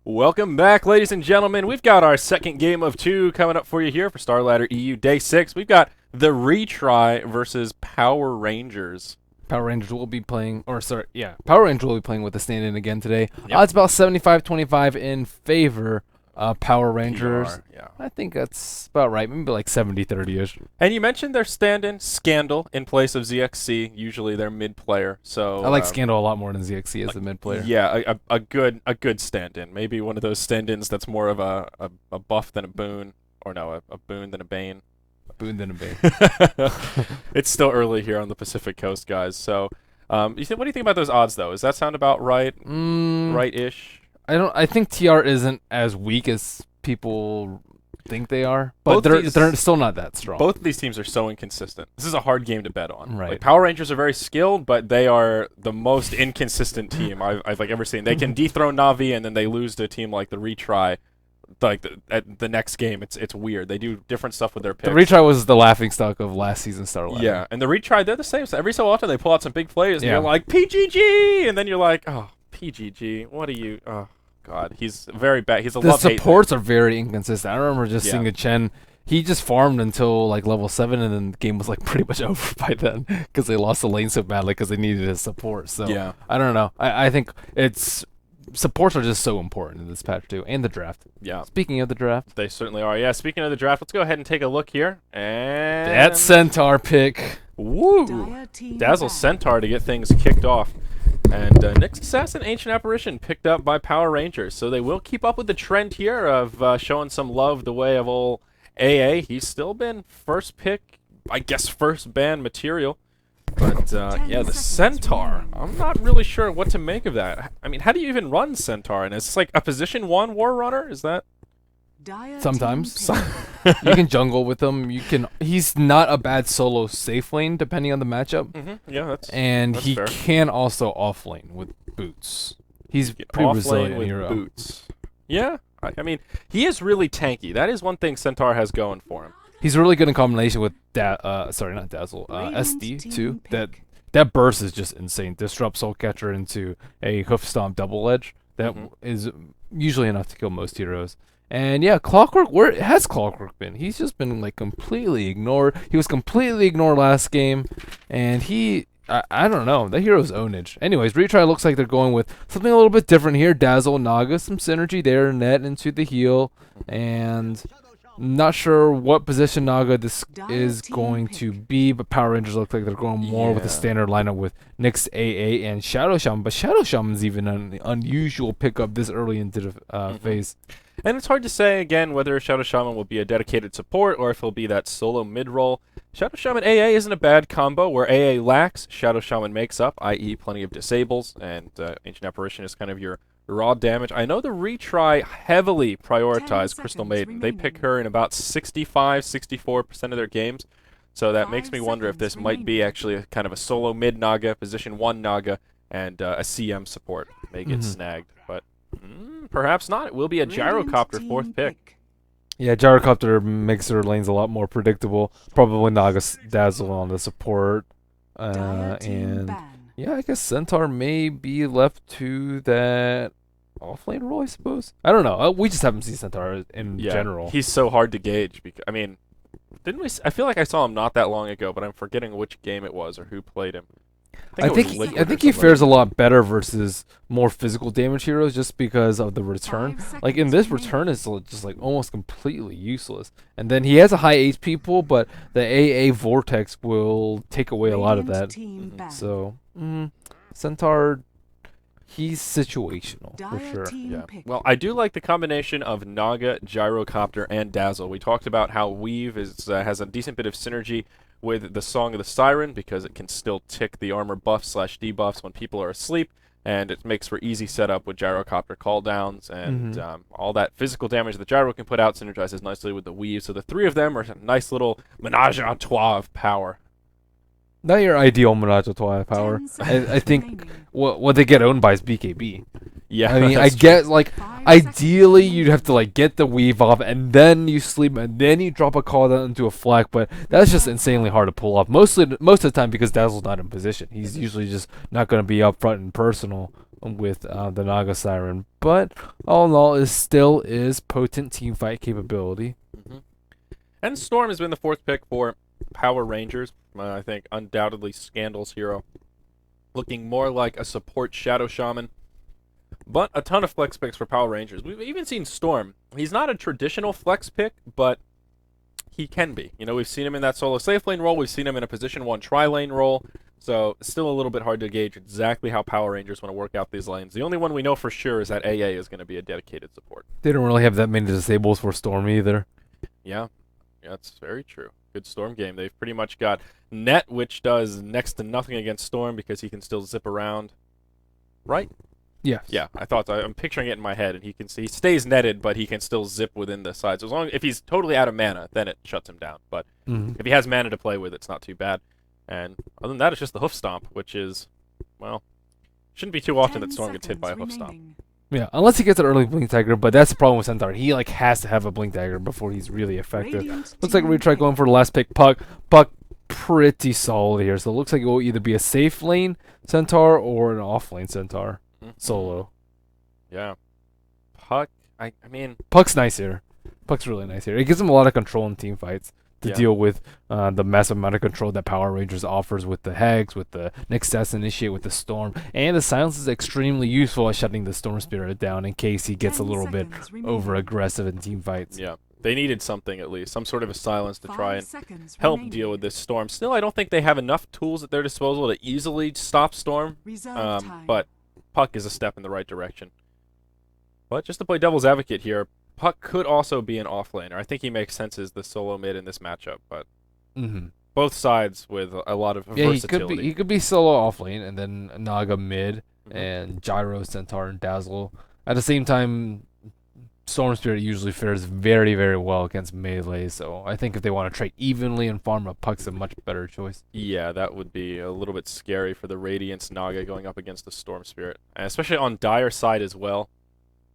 Welcome back, ladies and gentlemen. We've got our second game of two coming up for you here for Starladder EU Day 6. We've got the Retry versus Power Rangers. Power Rangers will be playing, Power Rangers will be playing with the stand-in again today. Yep. It's about 75-25 in favor of Power Rangers. Yeah. I think that's about right. Maybe like 70-30-ish. And you mentioned their stand-in, Scandal, in place of ZXC, usually their mid-player. So I like Scandal a lot more than ZXC as a mid-player. Yeah, a good stand-in. Maybe one of those stand-ins that's more of a buff than a boon. Or no, a boon than a bane. Boon than a bane. It's still early here on the Pacific Coast, guys. So, what do you think about those odds, though? Does that sound about right? Right-ish? I think TR isn't as weak as people think they are, but they're still not that strong. Both of these teams are so inconsistent. This is a hard game to bet on. Right. Like, Power Rangers are very skilled, but they are the most inconsistent team I've ever seen. They can dethrone Na'vi, and then they lose to a team like the Retry. Like at the next game, it's weird. They do different stuff with their picks. The Retry was the laughingstock of last season's Starladder. Yeah, and the Retry, they're the same. So every so often they pull out some big plays, and you're like, PGG! And then you're like, oh, PGG, what are you... Oh, God, he's very bad. He's a The love-hate supports are very inconsistent. I remember just seeing a Chen. He just farmed until like level 7, and then the game was like pretty much over by then because they lost the lane so badly because they needed his support. So yeah. I don't know. I think it's... Supports are just so important in this patch too, and the draft. Yeah. Speaking of the draft, They certainly are. Yeah, speaking of the draft, let's go ahead and take a look here. And that Centaur pick. Woo! Dazzle Centaur to get things kicked off. And Nyx Assassin Ancient Apparition picked up by Power Rangers. So they will keep up with the trend here of showing some love the way of old AA. He's still been first pick, I guess first ban material. But, yeah, the Centaur, I'm not really sure what to make of that. I mean, how do you even run Centaur? And is this like a position 1 War Runner? Is that... Sometimes. You can jungle with him. He's not a bad solo safe lane, depending on the matchup. Yeah, that's fair. Can also off lane with boots. He's pretty off resilient lane with hero. boots. Yeah, I mean, he is really tanky. That is one thing Centaur has going for him. He's really good in combination with not Dazzle, SD too. That burst is just insane. Disrupt Soul Catcher into a Hoof Stomp double edge. That is usually enough to kill most heroes. And yeah, Clockwork, where has Clockwork been? He's just been like completely ignored. He was completely ignored last game, and I don't know. That hero's ownage. Anyways, Retry looks like they're going with something a little bit different here. Dazzle, Naga, some synergy there. Net into the heal, and not sure what position Naga this is going to be, but Power Rangers look like they're going more with the standard lineup with Nyx, AA, and Shadow Shaman. But Shadow Shaman's even an unusual pickup this early into the phase. And it's hard to say, again, whether Shadow Shaman will be a dedicated support or if he'll be that solo mid-roll. Shadow Shaman AA isn't a bad combo. Where AA lacks, Shadow Shaman makes up, i.e. plenty of disables, and Ancient Apparition is kind of your raw damage. I know the Retry heavily prioritize Crystal Maiden. They pick her in about 65-64% of their games. So that makes me wonder if this might be actually a kind of a solo mid-Naga, position 1 Naga, and a CM support may get snagged. But perhaps not. It will be a Gyrocopter 4th pick. Yeah, Gyrocopter makes their lanes a lot more predictable. Probably Naga Dazzle on the support. And yeah, I guess Centaur may be left to that off-lane role, I suppose. I don't know. We just haven't seen Centaur in general. He's so hard to gauge. Because, I mean, I feel like I saw him not that long ago, but I'm forgetting which game it was or who played him. I think he fares a lot better versus more physical damage heroes just because of the return. Like in this, return is just like almost completely useless. And then he has a high HP pool, but the AA Vortex will take away a lot of that. So Centaur, he's situational for sure. Yeah. Well, I do like the combination of Naga, Gyrocopter, and Dazzle. We talked about how Weave has a decent bit of synergy with the Song of the Siren because it can still tick the armor buffs/debuffs when people are asleep, and it makes for easy setup with Gyrocopter cooldowns, and all that physical damage that Gyro can put out synergizes nicely with the Weave. So the three of them are a nice little menage a trois of power. Not your ideal menage a trois power. I think what they get owned by is BKB. Yeah, I mean, I get, like, ideally you'd have to, like, get the weave off, and then you sleep, and then you drop a call down into a flak, but that's just insanely hard to pull off. Most of the time because Dazzle's not in position. He's usually just not going to be up front and personal with the Naga Siren. But all in all, it still is potent team fight capability. Mm-hmm. And Storm has been the fourth pick for Power Rangers. I think undoubtedly Scandal's hero. Looking more like a support Shadow Shaman. But a ton of flex picks for Power Rangers. We've even seen Storm. He's not a traditional flex pick, but he can be. You know, we've seen him in that solo safe lane role. We've seen him in a position 1 tri-lane role. So it's still a little bit hard to gauge exactly how Power Rangers want to work out these lanes. The only one we know for sure is that AA is going to be a dedicated support. They don't really have that many disables for Storm either. Yeah, that's very true. Good Storm game. They've pretty much got Net, which does next to nothing against Storm because he can still zip around. Right? Yeah. Yeah, I'm picturing it in my head, and he stays netted, but he can still zip within the sides. As long if he's totally out of mana, then it shuts him down. But if he has mana to play with, it's not too bad. And other than that, it's just the hoof stomp, which is, well, shouldn't be too often that Storm gets hit by a hoof stomp. Yeah, unless he gets an early Blink Dagger, but that's the problem with Centaur. He has to have a Blink Dagger before he's really effective. Looks like Retry going for the last pick. Puck pretty solid here, so it looks like it will either be a safe lane Centaur or an off lane Centaur solo. Yeah. Puck, I mean... Puck's nice here. Puck's really nice here. It gives him a lot of control in team fights to deal with the massive amount of control that Power Rangers offers with the Hex, with the Nexus Initiate, with the Storm. And the Silence is extremely useful at shutting the Storm Spirit down in case he gets a little bit over-aggressive in team fights. Yeah. They needed something at least, some sort of a silence to try and help deal with this Storm. Still, I don't think they have enough tools at their disposal to easily stop Storm, but Puck is a step in the right direction. But just to play devil's advocate here, Puck could also be an off-laner. I think he makes sense as the solo mid in this matchup, but both sides with a lot of versatility. He could be solo off-lane, and then Naga mid, and Gyro, Centaur, and Dazzle. At the same time, Storm Spirit usually fares very, very well against melee, so I think if they want to trade evenly and farm up, Puck's a much better choice. Yeah, that would be a little bit scary for the Radiance Naga going up against the Storm Spirit, and especially on Dire side as well.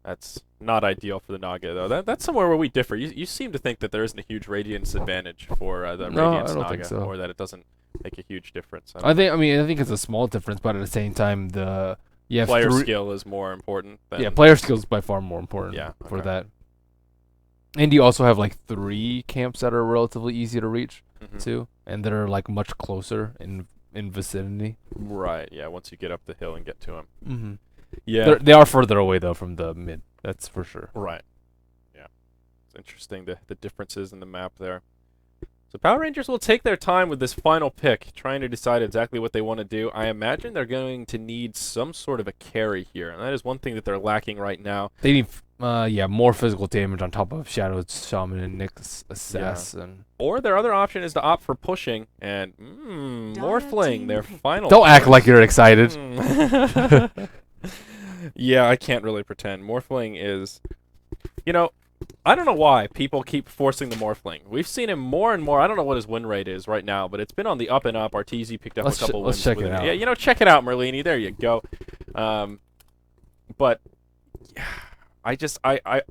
That's not ideal for the Naga, though. That's somewhere where we differ. You seem to think that there isn't a huge Radiance advantage for the Radiance I don't Naga, think so. or that it doesn't make a huge difference. I think it's a small difference, but at the same time, player skill is more important. Player skill is by far more important. For okay. that. And you also have like 3 camps that are relatively easy to reach too, and that are like much closer in vicinity. Right. Yeah. Once you get up the hill and get to them. Yeah. They are further away though from the mid. That's for sure. Right. Yeah. It's interesting the differences in the map there. So Power Rangers will take their time with this final pick, trying to decide exactly what they want to do. I imagine they're going to need some sort of a carry here, and that is one thing that they're lacking right now. They need more physical damage on top of Shadow Shaman and Nick's Assess. Or their other option is to opt for pushing and Morphling, their final Don't act like you're excited. Yeah, I can't really pretend. Morphling is... You know, I don't know why people keep forcing the Morphling. We've seen him more and more. I don't know what his win rate is right now, but it's been on the up and up. Arteezy picked up a couple wins. Let's check it out. Yeah, check it out, Merlini. There you go. But... Yeah,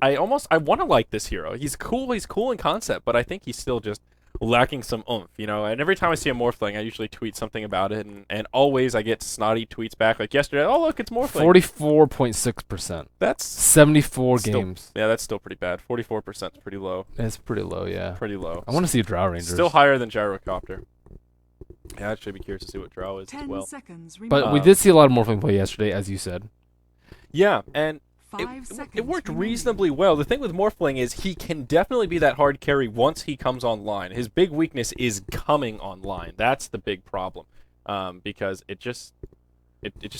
I want to like this hero. He's cool in concept, but I think he's still just lacking some oomph, And every time I see a Morphling, I usually tweet something about it, and always I get snotty tweets back. Like yesterday, oh look, it's Morphling. 44.6%. That's 74 games. Yeah, that's still pretty bad. 44% is pretty low. It's pretty low, yeah. Pretty low. I want to see Drow Rangers. Still higher than Gyrocopter. Yeah, I'd actually be curious to see what Drow is as well. But we did see a lot of Morphling play yesterday, as you said. Yeah, and it worked reasonably well. The thing with Morphling is he can definitely be that hard carry once he comes online. His big weakness is coming online. That's the big problem, because it just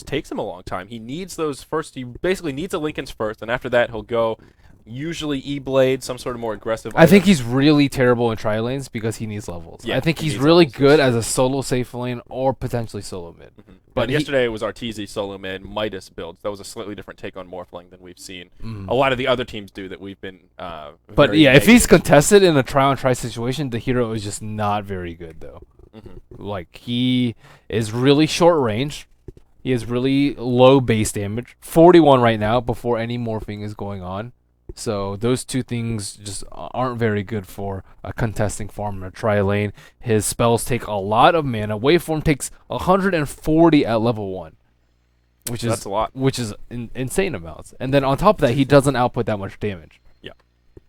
takes him a long time. He needs those first. He basically needs a Lincoln's first, and after that he'll go usually E-Blade, some sort of more aggressive. I think he's really terrible in tri-lanes because he needs levels. Yeah, I think he's really good as a solo safe lane or potentially solo mid. But yesterday it was Arteezy solo mid, Midas builds. That was a slightly different take on Morphling than we've seen a lot of the other teams do that we've been But yeah, if he's contested in a try-on-try situation, the hero is just not very good, though. Like, he is really short range. He has really low base damage. 41 right now before any morphing is going on. So those two things just aren't very good for a contesting farm in a tri-lane. His spells take a lot of mana. Waveform takes 140 at level 1. That's a lot. Which is insane amounts. And then on top of that, he doesn't output that much damage. Yeah.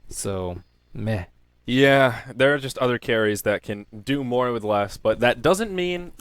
So, meh. Yeah, there are just other carries that can do more with less, but that doesn't mean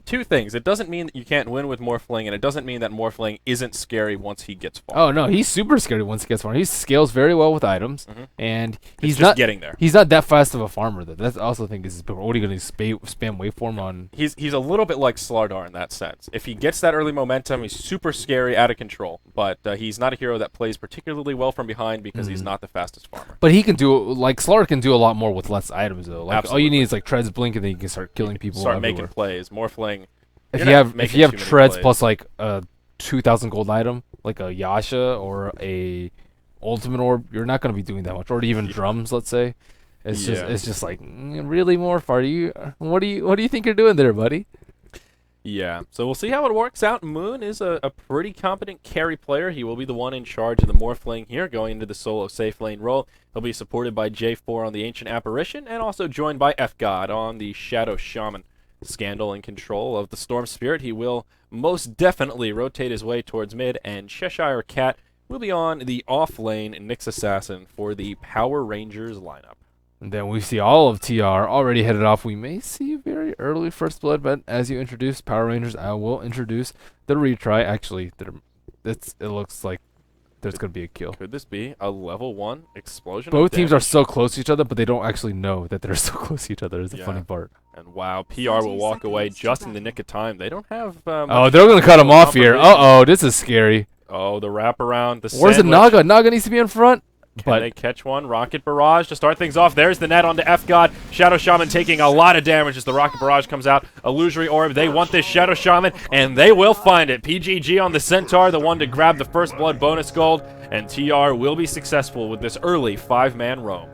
two things. It doesn't mean that you can't win with Morphling, and it doesn't mean that Morphling isn't scary once he gets far. Oh no, he's super scary once he gets far. He scales very well with items, and he's just not getting there. He's not that fast of a farmer though. That's also think is what are you going to spam waveform on? He's a little bit like Starladder in that sense. If he gets that early momentum, he's super scary, out of control. But he's not a hero that plays particularly well from behind because he's not the fastest farmer. But he can do like Starladder can do a lot more with less items though. Like all you Absolutely. need is like treads blink, and then you can start killing people. Start everywhere. making plays. Morphling. If you're you not have making too many treads plays. plus like a 2,000 gold item, like a Yasha or a ultimate orb, you're not going to be doing that much. Or even drums, let's say. It's just like really Morph. What do you think you're doing there, buddy? Yeah, so we'll see how it works out. Moon is a pretty competent carry player. He will be the one in charge of the Morphling here going into the solo safe lane role. He'll be supported by J4 on the Ancient Apparition and also joined by F-God on the Shadow Shaman. Scandal in control of the Storm Spirit. He will most definitely rotate his way towards mid, and Cheshire Cat will be on the off lane Nyx Assassin for the Power Rangers lineup. And then we see all of TR already headed off. We may see very early First Blood, but as you introduce Power Rangers, I will introduce the retry. Actually, it looks like there's going to be a kill. Could this be a level 1 explosion? Both teams are so close to each other, but they don't actually know that they're so close to each other is the funny part. And wow, PR will walk away just in the nick of time. They don't have... oh, they're going to cut him off here. Uh-oh, this is scary. Oh, the wraparound, the Where's the sandwich. Naga? Naga needs to be in front. Can they catch one? Rocket Barrage to start things off. There's the net onto F-God. Shadow Shaman taking a lot of damage as the Rocket Barrage comes out. Illusory Orb. They want this Shadow Shaman, and they will find it. PGG on the Centaur, the one to grab the First Blood bonus gold, and TR will be successful with this early 5-man roam.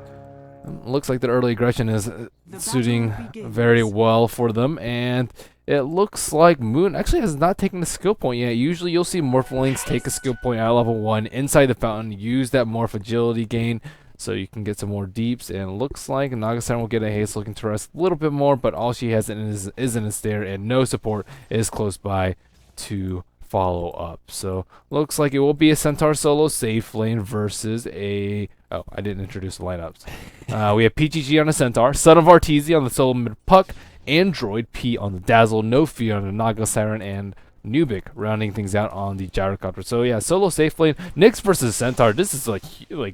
Looks like the early aggression is suiting very well for them, and it looks like Moon actually has not taken a skill point yet. Usually you'll see Morphlings take a skill point at level 1 inside the fountain, use that Morph agility gain so you can get some more deeps, and it looks like Nagasan will get a haste looking to rest a little bit more, but all she has is an Astaire, and no support is close by to follow up. So looks like it will be a Centaur solo safe lane versus a... Oh, I didn't introduce the lineups. We have PGG on the Centaur, Son of Arteezy on the solo mid Puck, Android P on the Dazzle, No Fear on the Naga Siren, and Nubic rounding things out on the Gyrocopter. So yeah, solo safe lane. Nyx versus Centaur. This is like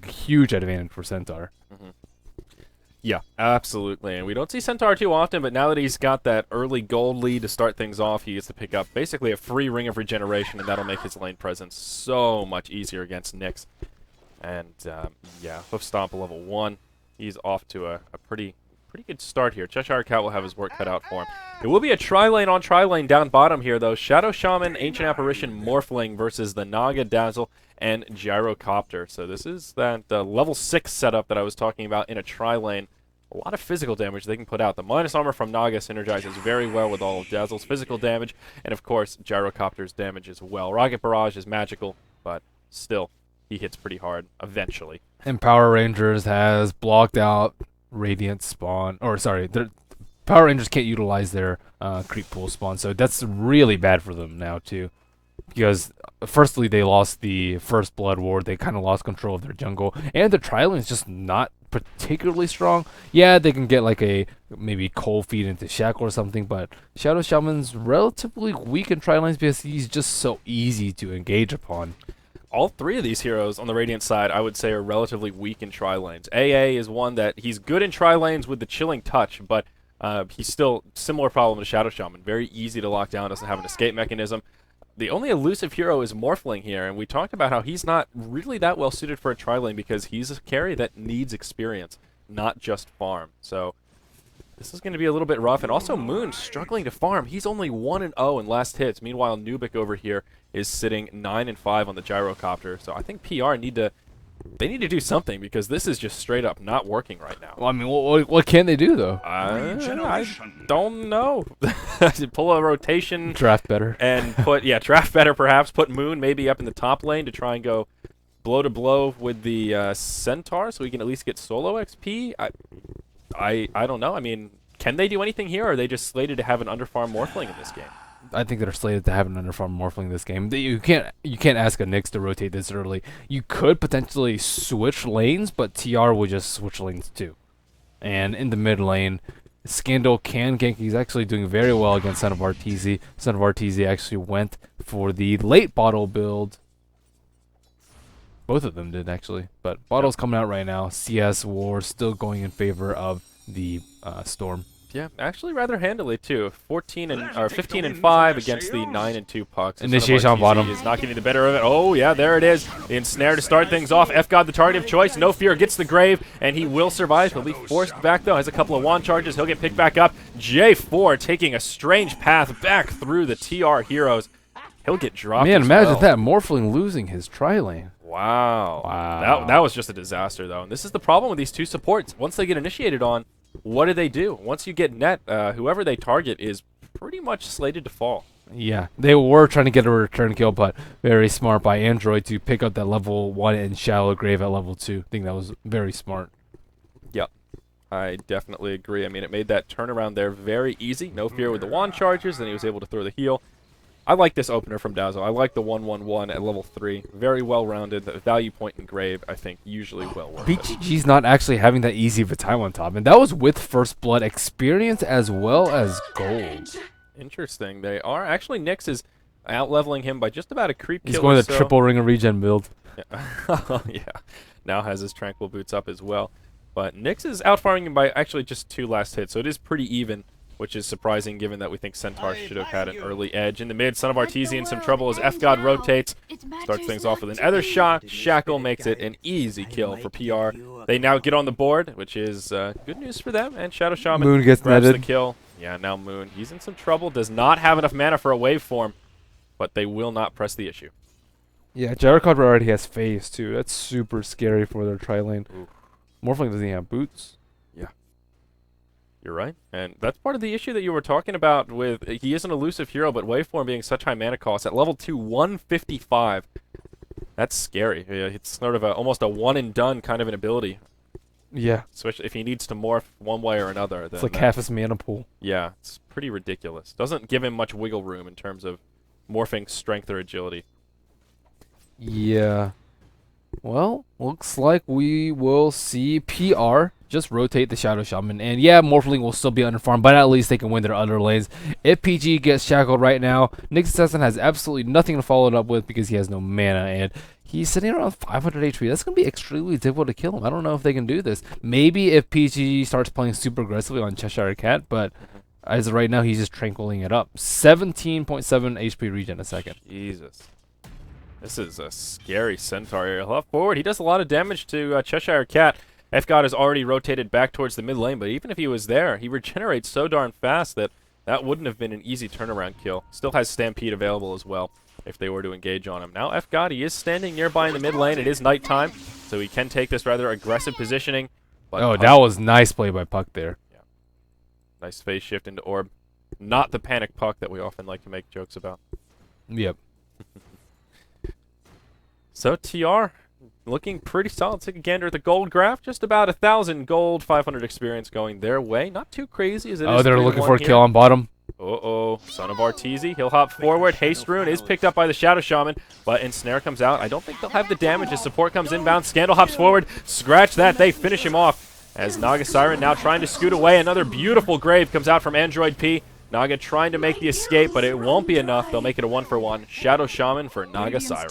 huge advantage for Centaur. Yeah, absolutely. And we don't see Centaur too often, but now that he's got that early gold lead to start things off, he gets to pick up basically a free Ring of Regeneration, and that'll make his lane presence so much easier against Nyx. And yeah, Hoof Stomp level 1. He's off to a pretty good start here. Cheshire Cat will have his work cut out for him. It will be a tri-lane on tri-lane down bottom here, though. Shadow Shaman, Ancient Apparition, Morphling versus the Naga, Dazzle, and Gyrocopter. So this is that level 6 setup that I was talking about in a tri-lane. A lot of physical damage they can put out. The minus armor from Naga synergizes very well with all of Dazzle's physical damage, and of course, Gyrocopter's damage as well. Rocket Barrage is magical, but still, he hits pretty hard eventually. And Power Rangers has blocked out Radiant spawn, or sorry, Power Rangers can't utilize their creep pool spawn, so that's really bad for them now too. Because firstly, they lost the First Blood War, they kind of lost control of their jungle, and the tri-lane is just not particularly strong. Yeah, they can get like a maybe cold feed into Shackle or something, but Shadow Shaman's relatively weak in tri-lanes because he's just so easy to engage upon. All three of these heroes on the Radiant side, I would say, are relatively weak in tri-lanes. AA is one that he's good in tri-lanes with the Chilling Touch, but he's still similar problem to Shadow Shaman. Very easy to lock down, doesn't have an escape mechanism. The only elusive hero is Morphling here, and we talked about how he's not really that well suited for a tri-lane because he's a carry that needs experience, not just farm. So this is going to be a little bit rough. And also Moon struggling to farm. He's only 1-0 in last hits. Meanwhile, Nubic over here is sitting 9-5 on the Gyrocopter. So I think PR need to do something, because this is just straight up not working right now. Well, I mean, what can they do though? I don't know. Pull a rotation. Draft better. And draft better perhaps. Put Moon maybe up in the top lane to try and go blow to blow with the Centaur so we can at least get solo XP. I don't know. I mean, can they do anything here, or are they just slated to have an underfarm Morphling in this game? I think they're slated to have an underfarm Morphling this game. You can't ask a Nyx to rotate this early. You could potentially switch lanes, but TR would just switch lanes too. And in the mid lane, Scandal can gank. He's actually doing very well against Son of Arteezy. Son of Arteezy actually went for the late bottle build. Both of them did actually, but bottle's coming out right now. CS War still going in favor of the Storm. Yeah, actually rather handily too. 15 and 5 against the 9 and 2 pucks. Initiation on bottom is not getting the better of it. Oh yeah, there it is. The ensnare to start things off. F-God the target of choice. No fear gets the grave, and he will survive. He'll be forced back though. Has a couple of wand charges. He'll get picked back up. J4 taking a strange path back through the TR heroes. He'll get dropped. Man, as imagine well. that Morphling losing his tri-lane. Wow. Wow. That was just a disaster though. And this is the problem with these two supports. Once they get initiated on, what do? Once you get net, whoever they target is pretty much slated to fall. Yeah, they were trying to get a return kill, but very smart by Android to pick up that level 1 and shallow grave at level 2. I think that was very smart. Yep, I definitely agree. I mean, it made that turnaround there very easy. No fear with the wand charges, then he was able to throw the heal. I like this opener from Dazzle. I like the 1-1-1 at level 3. Very well-rounded. The value point in grave, I think, usually well worth it. BGG's not actually having that easy of a time on top, and that was with First Blood experience as well as gold. Interesting. They are. Actually, Nyx is out-leveling him by just about a creep kill. He's going or to so. triple ring of regen build. Yeah. Yeah. Now has his Tranquil Boots up as well. But Nyx is out-farming him by actually just 2 last hits, so it is pretty even, which is surprising given that we think Centaur should have had an early edge. In the mid, Son of Arteezy in some trouble as F-God rotates. Starts things off with an Ether Shot. Shackle makes it an easy kill for PR. They now get on the board, which is good news for them. And Shadow Shaman Moon gets grabs the netted. kill. Yeah, now Moon. He's in some trouble. Does not have enough mana for a waveform, but they will not press the issue. Yeah, Gyrocopter already has phase too. That's super scary for their tri-lane. Morphling doesn't even have boots. You're right. And that's part of the issue that you were talking about with, he is an elusive hero, but Waveform being such high mana cost. At level 2, 155. That's scary. It's sort of almost a one-and-done kind of an ability. Yeah. Especially if he needs to morph one way or another. Then It's like half his mana pool. Yeah, it's pretty ridiculous. Doesn't give him much wiggle room in terms of morphing strength or agility. Yeah. Well, looks like we will see PR just rotate the Shadow Shaman. And yeah, Morphling will still be underfarmed, but at least they can win their other lanes. If PG gets shackled right now, Nyx Assassin has absolutely nothing to follow it up with because he has no mana. And he's sitting around 500 HP. That's going to be extremely difficult to kill him. I don't know if they can do this. Maybe if PG starts playing super aggressively on Cheshire Cat, but as of right now, he's just tranquiling it up. 17.7 HP regen a second. Jesus. This is a scary Centaur here. He'll forward. He does a lot of damage to Cheshire Cat. F-God has already rotated back towards the mid lane, but even if he was there, he regenerates so darn fast that that wouldn't have been an easy turnaround kill. Still has Stampede available as well if they were to engage on him. Now F-God, he is standing nearby in the mid lane. It is nighttime, so he can take this rather aggressive positioning. But Oh, that was nice play by Puck there. Yeah. Nice phase shift into Orb. Not the panic Puck that we often like to make jokes about. Yep. So TR looking pretty solid. Take a gander at the gold graph. Just about 1,000 gold, 500 experience going their way. Not too crazy as it is. Oh, they're 3-1 looking for a here. kill on bottom. Uh-oh. Son of Arteezy. He'll hop forward. Haste Rune is picked up by the Shadow Shaman, but Ensnare comes out. I don't think they'll have the damage as support comes inbound. Scandal hops forward. Scratch that. They finish him off as Naga Siren now trying to scoot away. Another beautiful grave comes out from Android P. Naga trying to make the escape, but it won't be enough. They'll make it a 1-for-1. Shadow Shaman for Naga Siren.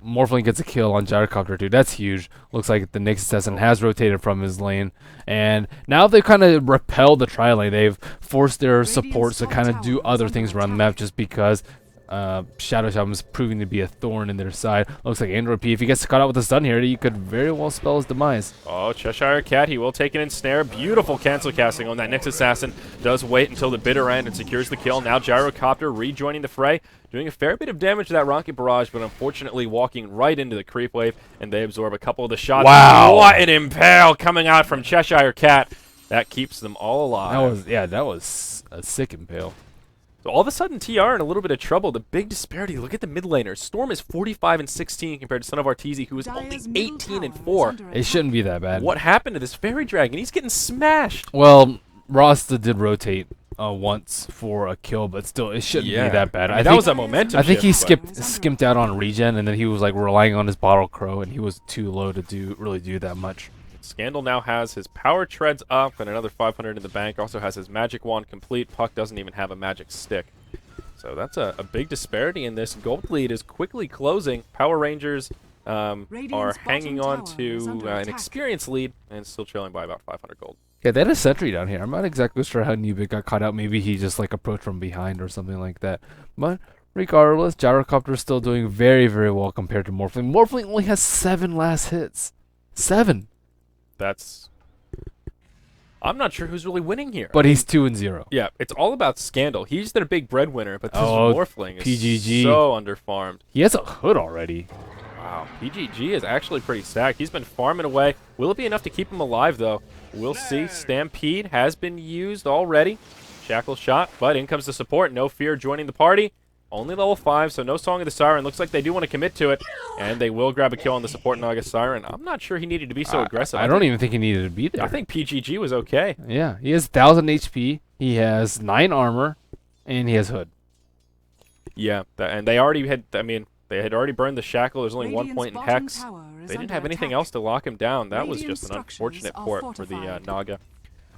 Morphling gets a kill on Gyrocopter, dude. That's huge. Looks like the Nyx Assassin has rotated from his lane. And now they've kind of repelled the tri-lane. They've forced their supports to kind of do other things around the map just because Shadow Shaman is proving to be a thorn in their side. Looks like Android P, if he gets caught out with the stun here, he could very well spell his demise. Oh, Cheshire Cat, he will take an ensnare. Beautiful cancel casting on that Nyx Assassin. Does wait until the bitter end and secures the kill. Now Gyrocopter rejoining the fray, doing a fair bit of damage to that rocket barrage, but unfortunately walking right into the creep wave, and they absorb a couple of the shots. Wow. What an impale coming out from Cheshire Cat. That keeps them all alive. That was a sick impale. So all of a sudden, TR in a little bit of trouble. The big disparity. Look at the mid laners. Storm is 45 and 16 compared to Son of Arteezy, who is only 18 and 4. It shouldn't be that bad. What happened to this Fairy Dragon? He's getting smashed. Well, Rasta did rotate once for a kill, but still, it shouldn't be Yeah. that bad. I mean, that was a momentum I think he shift, but- skimped out on regen, and then he was like relying on his bottle crow, and he was too low to really do that much. Scandal now has his power treads up and another 500 in the bank. Also has his magic wand complete. Puck doesn't even have a magic stick. So that's a big disparity in this. Gold lead is quickly closing. Power Rangers are hanging on to an experience lead and still trailing by about 500 gold. Yeah, they had a sentry down here. I'm not exactly sure how Nubik got caught out. Maybe he just like approached from behind or something like that. But regardless, Gyrocopter is still doing very, very well compared to Morphling. Morphling only has 7 last hits. 7. That's... I'm not sure who's really winning here. But he's 2-0. Yeah, it's all about Scandal. He's their big breadwinner, but this Morphling is PGG. so underfarmed. He has a hood already. Wow, PGG is actually pretty stacked. He's been farming away. Will it be enough to keep him alive, though? We'll see. Stampede has been used already. Shackle shot, but in comes the support. No Fear joining the party. Only level 5, so no Song of the Siren. Looks like they do want to commit to it, and they will grab a kill on the support Naga Siren. I'm not sure he needed to be so aggressive. I don't even think he needed to be there. I think PGG was okay. Yeah, he has 1,000 HP. He has 9 armor, and he has hood. Yeah, and they already had, I mean, they had already burned the Shackle. There's only 1 point in Hex. They didn't have anything else to lock him down. That was just an unfortunate port for the Naga.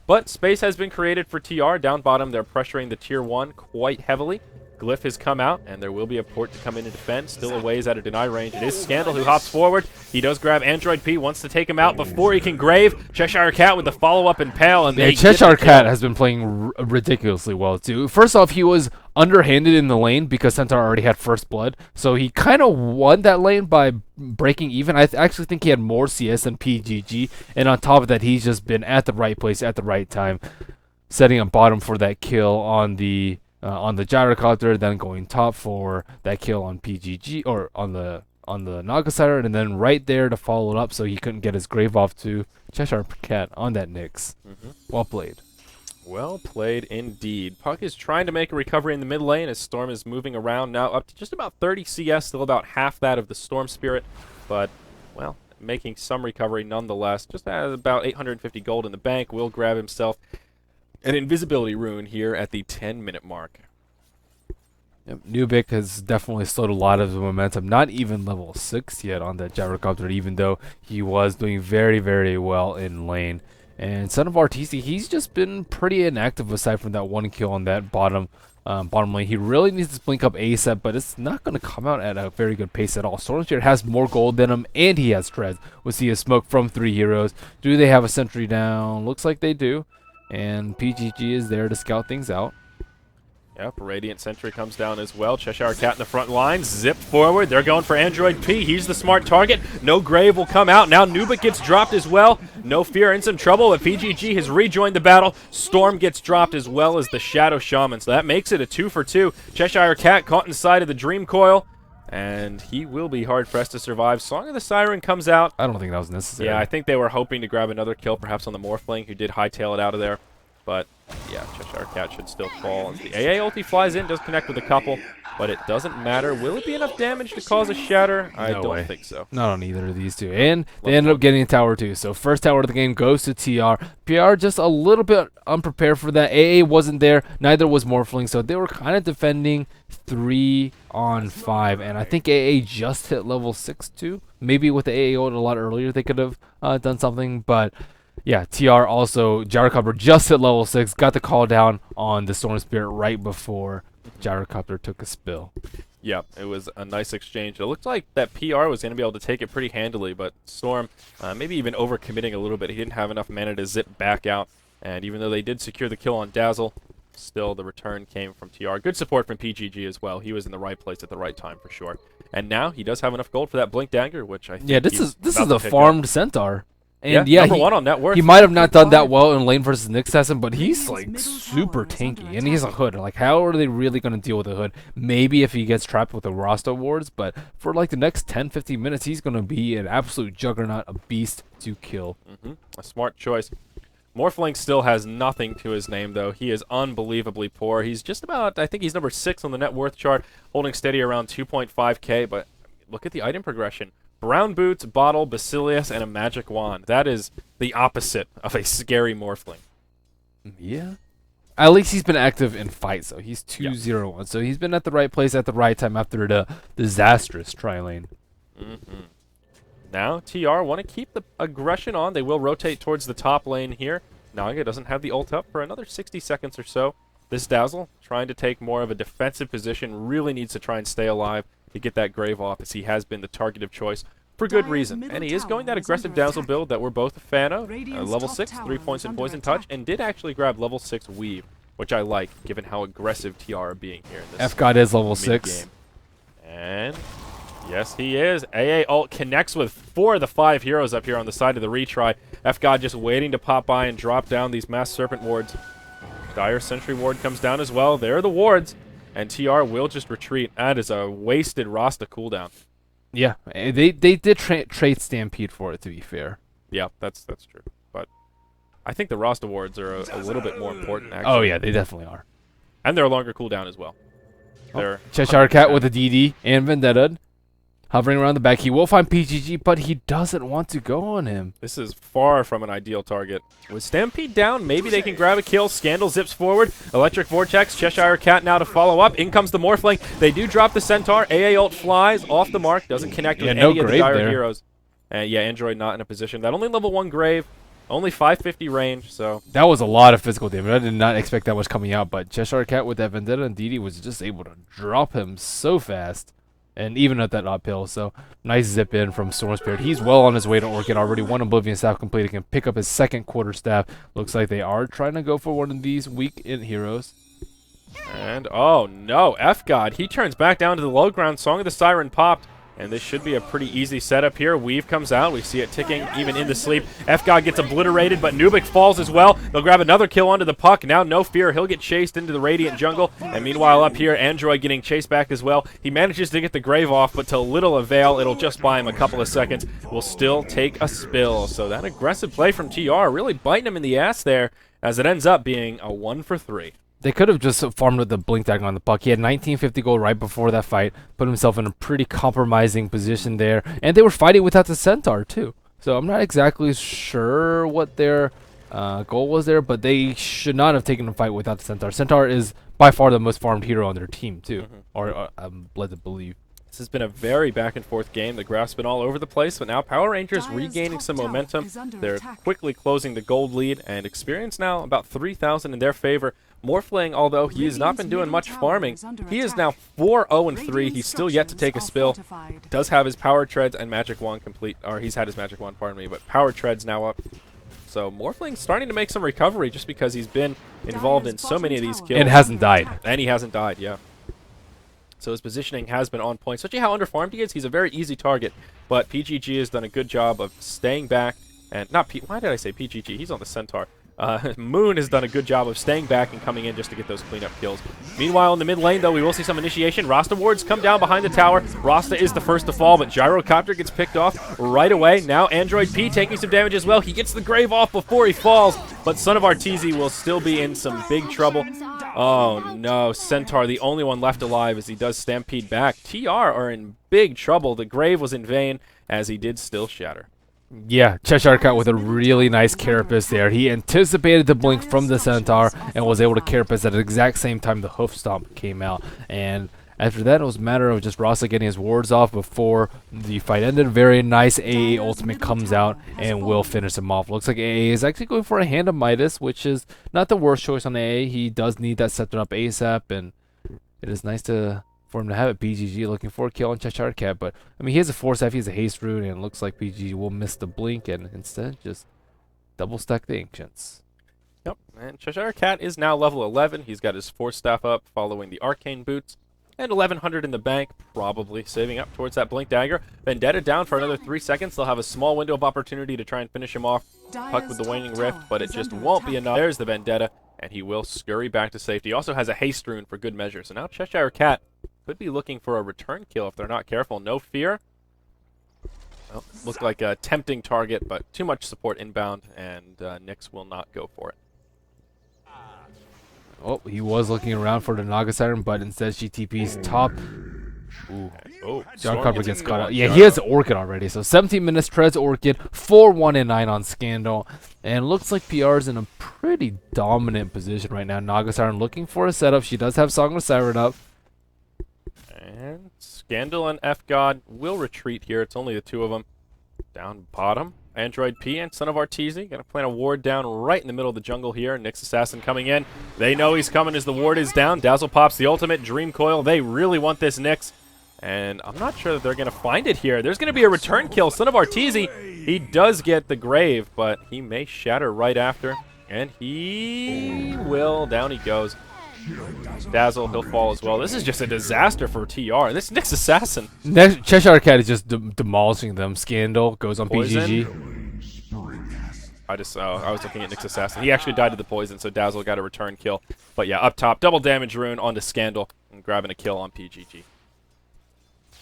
But space has been created for TR. Down bottom, they're pressuring the Tier 1 quite heavily. Glyph has come out, and there will be a port to come in and defend. Still a ways out of deny range. It is Scandal who hops forward. He does grab Android P, wants to take him out before he can grave. Cheshire Cat with the follow-up impale, and Yeah, Cheshire Cat has been playing ridiculously well, too. First off, he was underhanded in the lane because Centaur already had first blood, so he kind of won that lane by breaking even. I actually think he had more CS than PGG, and on top of that, he's just been at the right place at the right time, setting up bottom for that kill on the Gyrocopter, then going top for that kill on PGG, or on the Naga Siren, and then right there to follow it up so he couldn't get his grave off to Cheshire Cat on that Nyx. Well played. Well played indeed. Puck is trying to make a recovery in the mid lane as Storm is moving around now up to just about 30 CS, still about half that of the Storm Spirit, but, well, making some recovery nonetheless. Just has about 850 gold in the bank. Will grab himself an invisibility rune here at the 10-minute mark. Yep, Nubik has definitely slowed a lot of the momentum. Not even level 6 yet on that Gyrocopter, even though he was doing very, very well in lane. And Son of RTC, he's just been pretty inactive aside from that 1 kill on that bottom lane. He really needs to blink up ASAP, but it's not going to come out at a very good pace at all. Stormspirit has more gold than him, and he has treads. We'll see a smoke from 3 heroes. Do they have a sentry down? Looks like they do. And PGG is there to scout things out. Yep, Radiant Sentry comes down as well. Cheshire Cat in the front lines, zip forward. They're going for Android P. He's the smart target. No Grave will come out. Now Nubik gets dropped as well. No Fear in some trouble, but PGG has rejoined the battle. Storm gets dropped as well as the Shadow Shaman. So that makes it a 2 for 2. Cheshire Cat caught inside of the Dream Coil, and he will be hard-pressed to survive. Song of the Siren comes out. I don't think that was necessary. Yeah, I think they were hoping to grab another kill, perhaps on the Morphling, who did hightail it out of there. But, yeah, Cheshire Cat should still fall. As the AA ulti flies in, does connect with a couple, but it doesn't matter. Will it be enough damage to cause a shatter? I don't think so. Not on either of these two. And they ended up getting a tower too. So first tower of the game goes to TR. PR just a little bit unprepared for that. AA wasn't there. Neither was Morphling. So they were kind of defending 3 on 5. And I think AA just hit level 6 too. Maybe with the AA ult a lot earlier they could have done something. But yeah, TR also, Gyrocopter just hit level 6. Got the call down on the Storm Spirit right before Gyrocopter took a spill. Yeah, it was a nice exchange. It looked like that PR was going to be able to take it pretty handily, but Storm maybe even overcommitting a little bit. He didn't have enough mana to zip back out, and even though they did secure the kill on Dazzle, still the return came from TR. Good support from PGG as well. He was in the right place at the right time for sure. And now he does have enough gold for that Blink Dagger, which I think this is a farmed Centaur. And yeah, number 1 on net worth. He might have not done that well in lane versus Nyx assassin, but he's like super tanky, and he has a hood. Like, how are they really going to deal with a hood? Maybe if he gets trapped with the Rasta wards, but for like the next 10-15 minutes, he's going to be an absolute juggernaut, a beast to kill. A smart choice. Morphling still has nothing to his name, though. He is unbelievably poor. He's just about, I think he's number 6 on the net worth chart, holding steady around 2.5k, but look at the item progression. Brown boots, bottle, Basilius, and a magic wand. That is the opposite of a scary Morphling. Yeah. at least he's been active in fights, though. He's 2-0-1, so he's been at the right place at the right time after the disastrous tri-lane. Now, TR want to keep the aggression on. They will rotate towards the top lane here. Naga doesn't have the ult up for another 60 seconds or so. This Dazzle, trying to take more of a defensive position, really needs to try and stay alive to get that Grave off, as he has been the target of choice for good reason. And he is going that aggressive Dazzle build that we're both a fan of. Level 6, 3 points in Poison Touch, and did actually grab level 6 Weave, which I like, given how aggressive TR are being here in this FGod is level 6. And yes, he is. AA ult connects with 4 of the 5 heroes up here on the side of the retry. FGod just waiting to pop by and drop down these Mass Serpent wards. Dire Sentry ward comes down as well. There are the wards. And TR will just retreat. That is a wasted Rasta cooldown. Yeah, they did trade Stampede for it, to be fair. Yeah, that's true. But I think the Rasta wards are a little bit more important, actually. Oh, yeah, they definitely are. And they're a longer cooldown as well. Oh, Cheshire Cat with a DD and Vendetta. Hovering around the back. He will find PGG, but he doesn't want to go on him. This is far from an ideal target. With Stampede down, maybe they can grab a kill. Scandal zips forward. Electric Vortex. Cheshire Cat now to follow up. In comes the Morphling. They do drop the Centaur. AA ult flies off the mark. Doesn't connect with any of the Dire heroes. And yeah, Android not in a position. That only level 1 Grave. Only 550 range, so. That was a lot of physical damage. I did not expect that much coming out, but Cheshire Cat with that Vendetta and DD was just able to drop him so fast. And even at that uphill, so nice zip in from Storm Spirit. He's well on his way to Orchid already. 1 Oblivion Staff completed. Can pick up his 2nd quarter staff. Looks like they are trying to go for one of these weak in heroes. And oh no, FGod. He turns back down to the low ground. Song of the Siren popped. And this should be a pretty easy setup here. Weave comes out. We see it ticking even in the sleep. FGod gets obliterated, but Nubik falls as well. They'll grab another kill onto the puck. Now no fear. He'll get chased into the Radiant jungle. And meanwhile up here, Android getting chased back as well. He manages to get the Grave off, but to little avail. It'll just buy him a couple of seconds. Will still take a spill. So that aggressive play from TR really biting him in the ass there, as it ends up being a 1 for 3. They could have just farmed with the Blink Dagger on the puck. He had 1950 gold right before that fight. Put himself in a pretty compromising position there. And they were fighting without the Centaur, too. So I'm not exactly sure what their goal was there, but they should not have taken a fight without the Centaur. Centaur is by far the most farmed hero on their team, too. Or I'm led to believe. This has been a very back-and-forth game. The graph's been all over the place, but now Power Rangers regaining some momentum. They're quickly closing the gold lead, and experience now about 3,000 in their favor. Morphling, although he has not been doing much farming, he is now 4-0-3. He's still yet to take a spill. Does have his Power Treads and Magic Wand complete, or he's had his Magic Wand, pardon me, but Power Treads now up. So Morphling's starting to make some recovery just because he's been involved in so many of these kills. And hasn't died. And he hasn't died, yeah. So his positioning has been on point. Especially how underfarmed he is. He's a very easy target. But PGG has done a good job of staying back. And not why did I say PGG? He's on the Centaur. Moon has done a good job of staying back and coming in just to get those cleanup kills. Meanwhile, in the mid lane, though, we will see some initiation. Rasta wards come down behind the tower. Rasta is the first to fall, but Gyrocopter gets picked off right away. Now Android P taking some damage as well. He gets the Grave off before he falls, but Son of Arteezy will still be in some big trouble. Oh no, Centaur, the only one left alive as he does Stampede back. TR are in big trouble. The Grave was in vain as he did still shatter. Yeah, Cheshire Cat with a really nice carapace there. He anticipated the blink from the Centaur and was able to carapace at the exact same time the hoof stomp came out. And after that, it was a matter of just Rasa getting his wards off before the fight ended. Very nice AA ultimate comes out and will finish him off. Looks like AA is actually going for a Hand of Midas, which is not the worst choice on AA. He does need that Scepter up ASAP, and it is nice for him to have it. PGG looking for a kill on Cheshire Cat, but I mean, he has a Force F, he has a Haste Rune, and it looks like PGG will miss the blink and instead just double stack the Ancients. Yep, and Cheshire Cat is now level 11. He's got his Force Staff up following the Arcane Boots. And 1,100 in the bank, probably saving up towards that Blink Dagger. Vendetta down for another 3 seconds. They'll have a small window of opportunity to try and finish him off. Puck with the Waning Rift, but it just won't be enough. There's the Vendetta, and he will scurry back to safety. He also has a Haste Rune for good measure. So now Cheshire Cat could be looking for a return kill if they're not careful. No fear. Well, looked like a tempting target, but too much support inbound, and Nyx will not go for it. Oh, he was looking around for the Naga Siren, but instead she TP's top. Ooh. Oh, John Storm Carver gets gets a caught kill out. on Yeah, Gyro. he has Orchid already. So 17 minutes, treads Orchid, 4-1 and 9 on Scandal. And looks like PR's in a pretty dominant position right now. Naga Siren looking for a setup. She does have Song of Siren up. And Scandal and F-God will retreat here. It's only the two of them. Down bottom, Android P and Son of Arteezy. Gonna plant a ward down right in the middle of the jungle here. Nyx Assassin coming in. They know he's coming as the ward is down. Dazzle pops the ultimate. Dream Coil. They really want this Nyx. And I'm not sure that they're gonna find it here. There's gonna be a return kill. Son of Arteezy. He does get the grave, but he may shatter right after. And he will. Down he goes. Dazzle, he'll fall as well. This is just a disaster for TR. This Nyx Assassin. Next, Cheshire Cat is just demolishing them. Scandal goes on Poison. PGG. I was looking at Nyx Assassin. He actually died to the poison, so Dazzle got a return kill. But yeah, up top, double damage rune onto Scandal and grabbing a kill on PGG.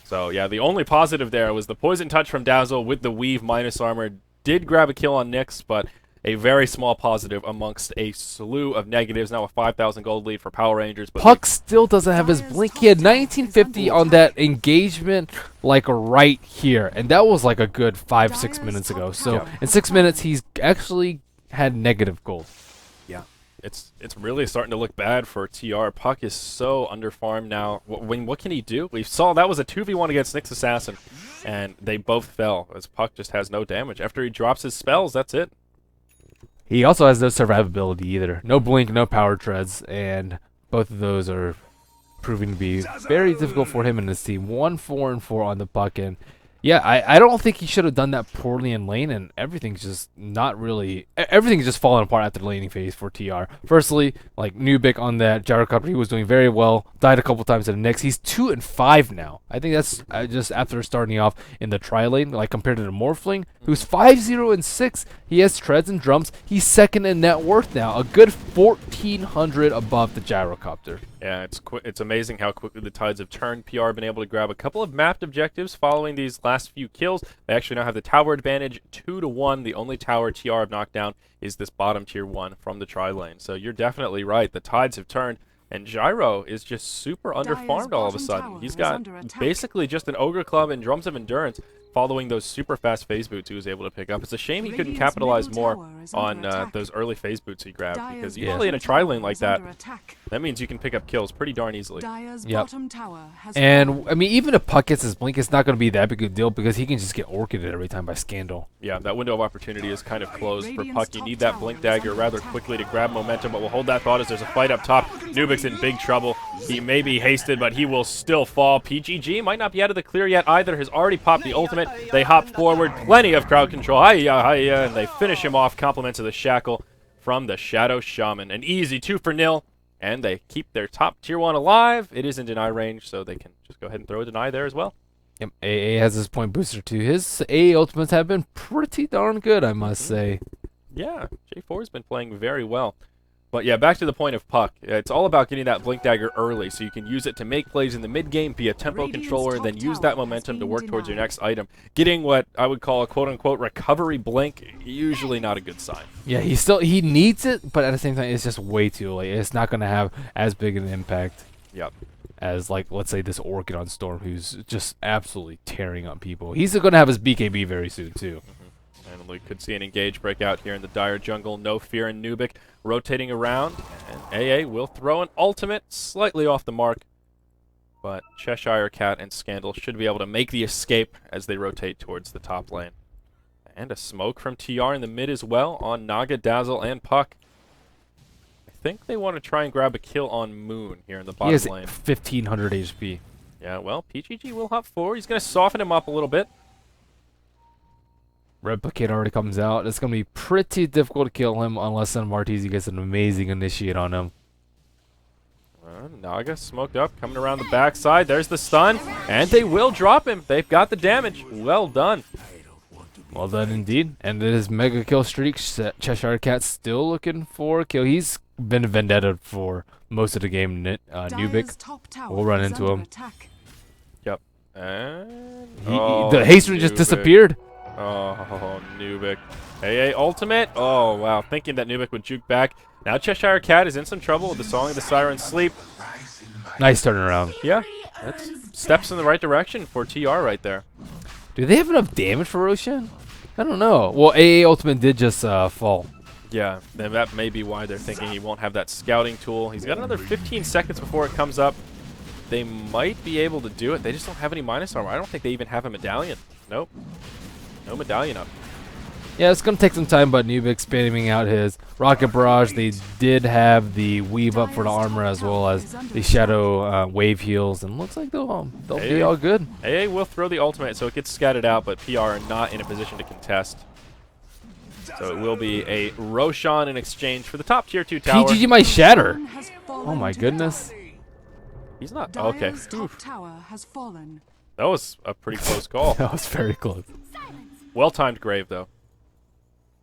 So yeah, the only positive there was the poison touch from Dazzle with the weave minus armor. Did grab a kill on Nyx, but a very small positive amongst a slew of negatives. Now a 5,000 gold lead for Power Rangers. But Puck still doesn't have his blink. He had 1950 on that engagement, like right here, and that was like a good 5-6 minutes ago. So in 6 minutes, he's actually had negative gold. yeah, it's really starting to look bad for TR. Puck is so underfarmed now. What can he do? We saw that was a 2v1 against Nyx Assassin, and they both fell as Puck just has no damage. After he drops his spells, that's it. He also has no survivability either. No blink, no power treads, and both of those are proving to be very difficult for him and his team. 1-4-4 on the Puck, and yeah, I don't think he should have done that poorly in lane, and everything's just not really... Everything's just falling apart after the laning phase for TR. Firstly, like, Nubik on that gyrocopter, he was doing very well. Died a couple times in the Nyx. He's 2-5 now. I think that's just after starting off in the tri-lane, like, compared to the Morphling, who's 5-0-6. He has treads and drums. He's second in net worth now. A good 1,400 above the gyrocopter. Yeah, it's amazing how quickly the tides have turned. PR have been able to grab a couple of mapped objectives following these last few kills. They actually now have the tower advantage 2-1. The only tower TR have knocked down is this bottom tier 1 from the tri-lane. So you're definitely right. The tides have turned, and Gyro is just super underfarmed all of a sudden. He's got basically just an Ogre Club and Drums of Endurance following those super fast phase boots he was able to pick up. It's a shame he couldn't capitalize more on those early phase boots he grabbed, because usually in a tri-lane like that, that means you can pick up kills pretty darn easily. Yep. And, I mean, even if Puck gets his blink, it's not going to be that big a deal because he can just get orchided every time by Scandal. Yeah, that window of opportunity is kind of closed for Puck. You need that blink dagger rather quickly to grab momentum, but we'll hold that thought as there's a fight up top. Nubik's in big trouble. He may be hasted, but he will still fall. PGG might not be out of the clear yet either. Has already popped the ultimate. They hop forward. Plenty of crowd control. Hiya, hiya, and they finish him off. Compliments of the Shackle from the Shadow Shaman. An easy 2-0. And they keep their top tier 1 alive. It is in deny range, so they can just go ahead and throw a deny there as well. Yep, AA has his point booster too. His AA ultimates have been pretty darn good, I must say. Yeah, J4 has been playing very well. But yeah, back to the point of Puck. It's all about getting that Blink Dagger early so you can use it to make plays in the mid-game, be a tempo controller, and then use that momentum to work towards your next item. Getting what I would call a quote-unquote recovery blink, usually not a good sign. Yeah, he needs it, but at the same time, it's just way too late. It's not going to have as big an impact as, like, let's say this Orchid on Storm, who's just absolutely tearing up people. He's going to have his BKB very soon, too. And we could see an engage break out here in the Dire jungle. No fear in Nubik rotating around. And AA will throw an ultimate slightly off the mark. But Cheshire Cat and Scandal should be able to make the escape as they rotate towards the top lane. And a smoke from TR in the mid as well on Naga, Dazzle, and Puck. I think they want to try and grab a kill on Moon here in the bottom lane. He has 1,500 HP. Yeah, well, PGG will hop forward. He's going to soften him up a little bit. Replicate already comes out. It's going to be pretty difficult to kill him unless Martese gets an amazing initiate on him. Naga smoked up, coming around the backside. There's the stun, and they will drop him. They've got the damage. Well done. Well done indeed. And it is mega kill streak. Cheshire Cat still looking for a kill. He's been vendetta for most of the game. Nubik. We'll run into him. Yep. And the haste rune just disappeared. Oh, Nubik. AA ultimate. Oh, wow. Thinking that Nubik would juke back. Now Cheshire Cat is in some trouble with the Song of the Siren Sleep. Nice turnaround. Yeah. steps in the right direction for TR right there. Do they have enough damage for Roshan? I don't know. Well, AA Ultimate did just fall. Yeah, then that may be why they're thinking he won't have that scouting tool. He's got another 15 seconds before it comes up. They might be able to do it. They just don't have any minus armor. I don't think they even have a medallion. Nope. No medallion up. Yeah, it's going to take some time, but Nubik spamming out his Rocket Barrage. They did have the Weave up for the armor as well as the Shadow Wave Heals, and looks like they'll be all good. AA will throw the ultimate, so it gets scattered out, but PR are not in a position to contest. So it will be a Roshan in exchange for the top tier 2 tower. PGG might shatter. Oh my goodness. He's not. Okay. Top tower has fallen. That was a pretty close call. That was very close. Well-timed grave, though.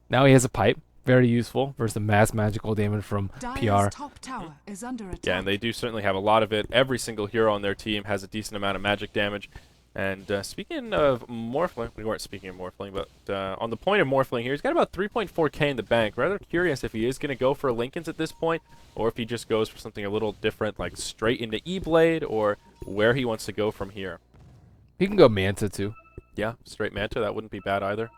Now he has a pipe. Very useful versus the mass magical damage from PR. Top tower is under attack. Yeah, and they do certainly have a lot of it. Every single hero on their team has a decent amount of magic damage. And speaking of Morphling, we weren't speaking of Morphling, but on the point of Morphling here, he's got about 3.4k in the bank. Rather curious if he is going to go for Lincolns at this point, or if he just goes for something a little different, like straight into E-Blade, or where he wants to go from here. He can go Manta too. Yeah, straight Manta, that wouldn't be bad either.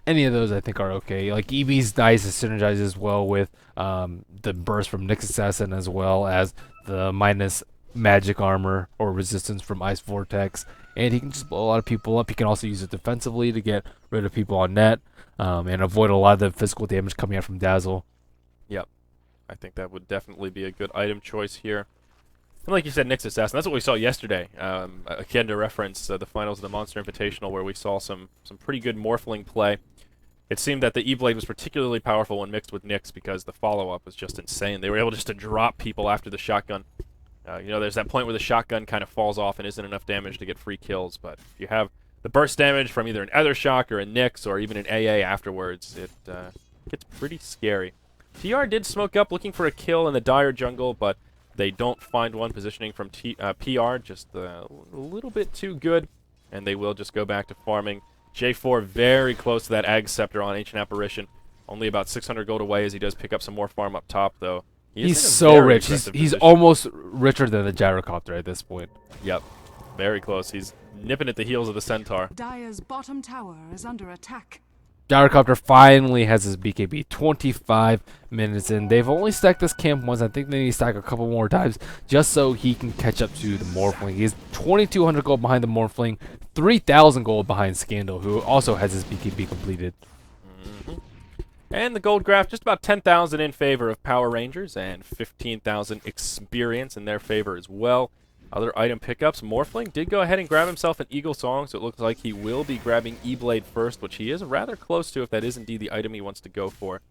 Any of those I think are okay. Like EV's nice, it synergizes well with the burst from Nyx Assassin as well as the minus magic armor or resistance from Ice Vortex. And he can just blow a lot of people up. He can also use it defensively to get rid of people on net and avoid a lot of the physical damage coming out from Dazzle. Yep. I think that would definitely be a good item choice here. And like you said, Nyx Assassin, that's what we saw yesterday. Again, to reference the finals of the Monster Invitational where we saw some pretty good Morphling play. It seemed that the E-Blade was particularly powerful when mixed with Nyx because the follow-up was just insane. They were able just to drop people after the shotgun. You know, there's that point where the shotgun kind of falls off and isn't enough damage to get free kills, but if you have the burst damage from either an Ethershock or a Nyx or even an AA afterwards, it gets pretty scary. TR did smoke up looking for a kill in the Dire jungle, but they don't find one. Positioning from PR just a little bit too good, and they will just go back to farming. J4 very close to that Ag Scepter on Ancient Apparition. Only about 600 gold away as he does pick up some more farm up top, though. He's so rich. He's almost richer than the Gyrocopter at this point. Yep. Very close. He's nipping at the heels of the Centaur. Dire's bottom tower is under attack. Gyrocopter finally has his BKB 25 minutes in. They've only stacked this camp once. I think they need to stack a couple more times just so he can catch up to the Morphling. He's 2,200 gold behind the Morphling, 3,000 gold behind Scandal, who also has his BKB completed. And the gold graph, just about 10,000 in favor of Power Rangers and 15,000 experience in their favor as well. Other item pickups, Morphling did go ahead and grab himself an Eagle Song, so it looks like he will be grabbing E-Blade first, which he is rather close to if that is indeed the item he wants to go for.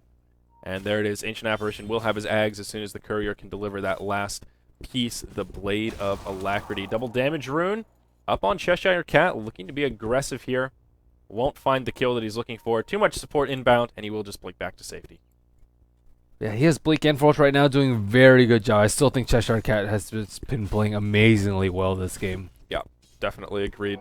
And there it is. Ancient Apparition will have his Ags as soon as the Courier can deliver that last piece, the Blade of Alacrity. Double damage rune up on Cheshire Cat, looking to be aggressive here. Won't find the kill that he's looking for. Too much support inbound, and he will just blink back to safety. Yeah, he has Bleak and Force right now doing a very good job. I still think Cheshire Cat has been playing amazingly well this game. Yeah, definitely agreed.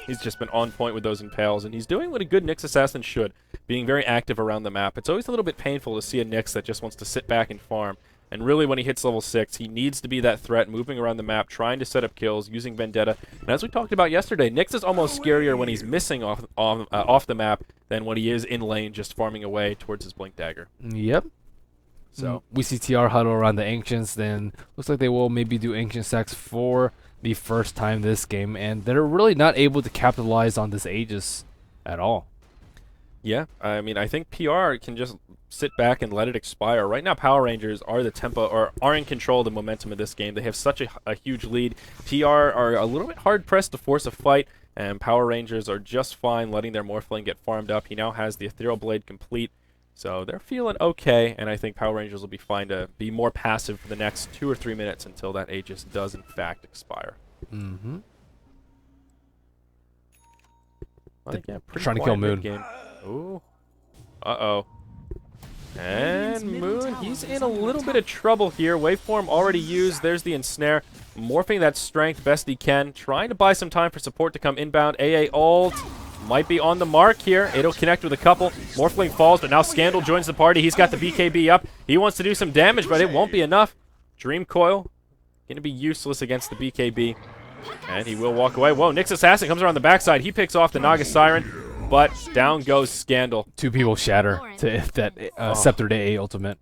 He's just been on point with those impales, and he's doing what a good Nyx Assassin should, being very active around the map. It's always a little bit painful to see a Nyx that just wants to sit back and farm. And really, when he hits level 6, he needs to be that threat, moving around the map, trying to set up kills, using Vendetta. And as we talked about yesterday, Nyx is almost scarier when he's missing off the map than when he is in lane, just farming away towards his Blink Dagger. Yep. So we see TR huddle around the Ancients, then looks like they will maybe do Ancient stacks for the first time this game, and they're really not able to capitalize on this Aegis at all. Yeah, I mean, I think PR can just sit back and let it expire. Right now, Power Rangers are the tempo, or are in control of the momentum of this game. They have such a huge lead. PR are a little bit hard-pressed to force a fight, and Power Rangers are just fine letting their Morphling get farmed up. He now has the Ethereal Blade complete, so they're feeling okay, and I think Power Rangers will be fine to be more passive for the next 2 or 3 minutes until that Aegis does, in fact, expire. Mm-hmm. Yeah, trying to kill Moon. Game. Ooh. Uh-oh. And Moon, he's in a little bit of trouble here. Waveform already used. There's the ensnare. Morphing that strength best he can. Trying to buy some time for support to come inbound. AA ult might be on the mark here. It'll connect with a couple. Morphling falls, but now Scandal joins the party. He's got the BKB up. He wants to do some damage, but it won't be enough. Dream Coil going to be useless against the BKB. And he will walk away. Whoa, Nyx Assassin comes around the backside. He picks off the Naga Siren, but down goes Scandal. 2 people shatter to that Scepter to A ultimate.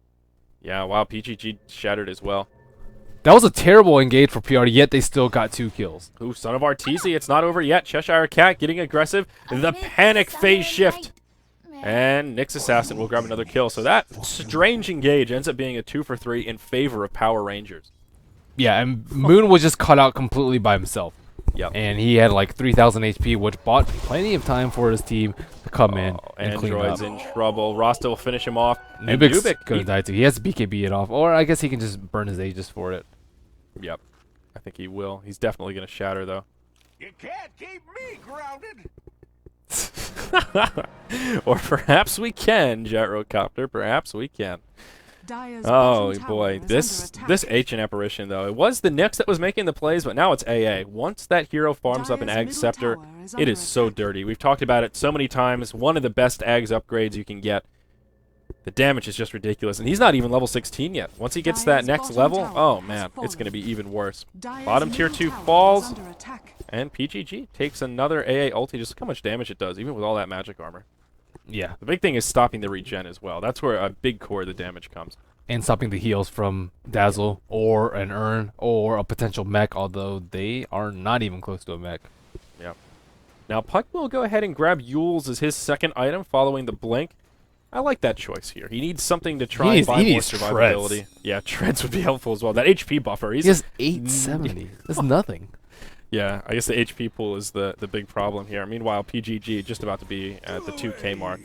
Yeah, wow, PGG shattered as well. That was a terrible engage for PR, yet they still got 2 kills. Ooh, Son of Arteezy, it's not over yet. Cheshire Cat getting aggressive. The panic phase shift. And Nyx Assassin will grab another kill. So that strange engage ends up being a 2 for 3 in favor of Power Rangers. Yeah, and Moon was just cut out completely by himself. Yep. And he had like 3,000 HP, which bought plenty of time for his team to come in and clean Android's up. in trouble. Rasta will finish him off. And Nubik's Nubik, gonna die too. He has to BKB it off, or I guess he can just burn his Aegis for it. Yep. I think he will. He's definitely going to shatter, though. You can't keep me grounded. Or perhaps we can, Gyrocopter. Perhaps we can. Dire's Oh bottom tower boy, is under this attack. Ancient Apparition though. It was the Nyx that was making the plays, but now it's AA. Once that hero farms up an Dire's Ag middle Scepter, tower is it under is so attack. dirty. We've talked about it so many times. One of the best Ags upgrades you can get. The damage is just ridiculous, and he's not even level 16 yet. Once he gets that Dire's next bottom level, tower oh has man, it's fallen. going to be even worse. Dire's Bottom tier middle 2 tower is falls, under attack. and PGG takes another AA ulti. Just look how much damage it does, even with all that magic armor. Yeah, The big thing is stopping the regen as well. That's where a big core of the damage comes. and stopping the heals from Dazzle or an Urn or a potential mech, although they are not even close to a mech. Yep. Now Puck will go ahead and grab Yules as his second item following the blink. I like that choice here. He needs something to try and buy more needs survivability. treads. Yeah, treads would be helpful as well. That HP buffer. He has 870. That's nothing. Yeah, I guess the HP pool is the big problem here. Meanwhile, PGG just about to be at the 2K mark.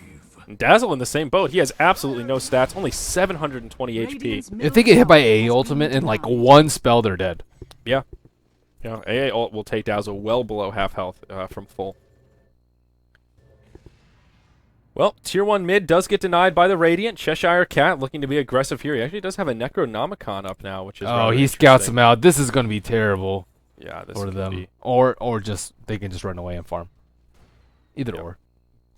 And Dazzle in the same boat. He has absolutely no stats, only 720 Radiant's HP. middle If they get hit by tower AA has ultimate been in like down. one spell, they're dead. Yeah. You know, AA ult will take Dazzle well below half health from full. Well, Tier 1 mid does get denied by the Radiant. Cheshire Cat looking to be aggressive here. He actually does have a Necronomicon up now, which is Oh, rather he scouts interesting. him out. This is going to be terrible Yeah, this for could them. be. Or just they can just run away and farm. Either Yep. or.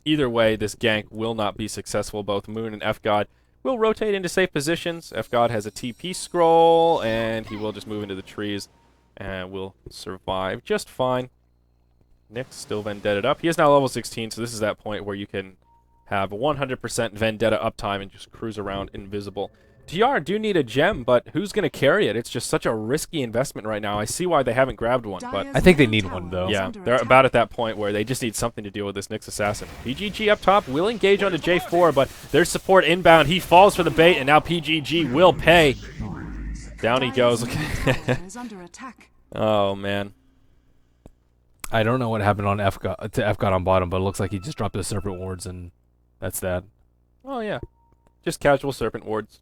Either way, this gank will not be successful. Both Moon and F-God will rotate into safe positions. F-God has a TP scroll, and he will just move into the trees and will survive just fine. Nyx still Vendetta up. He is now level 16, so this is that point where you can have 100% Vendetta uptime and just cruise around invisible. TR do need a gem, but who's going to carry it? It's just such a risky investment right now. I see why they haven't grabbed one, but Dire's I think they middle need one, tower though. is yeah, under they're attack. about at that point where they just need something to deal with this Nyx Assassin. PGG up top will engage onto J4, but there's support inbound. He falls for the bait, and now PGG will pay. Down he goes. Dire's middle tower is under attack. Oh, man. I don't know what happened on to F-God on bottom, but it looks like he just dropped the Serpent Wards, and that's that. Oh, yeah. Just casual Serpent Wards.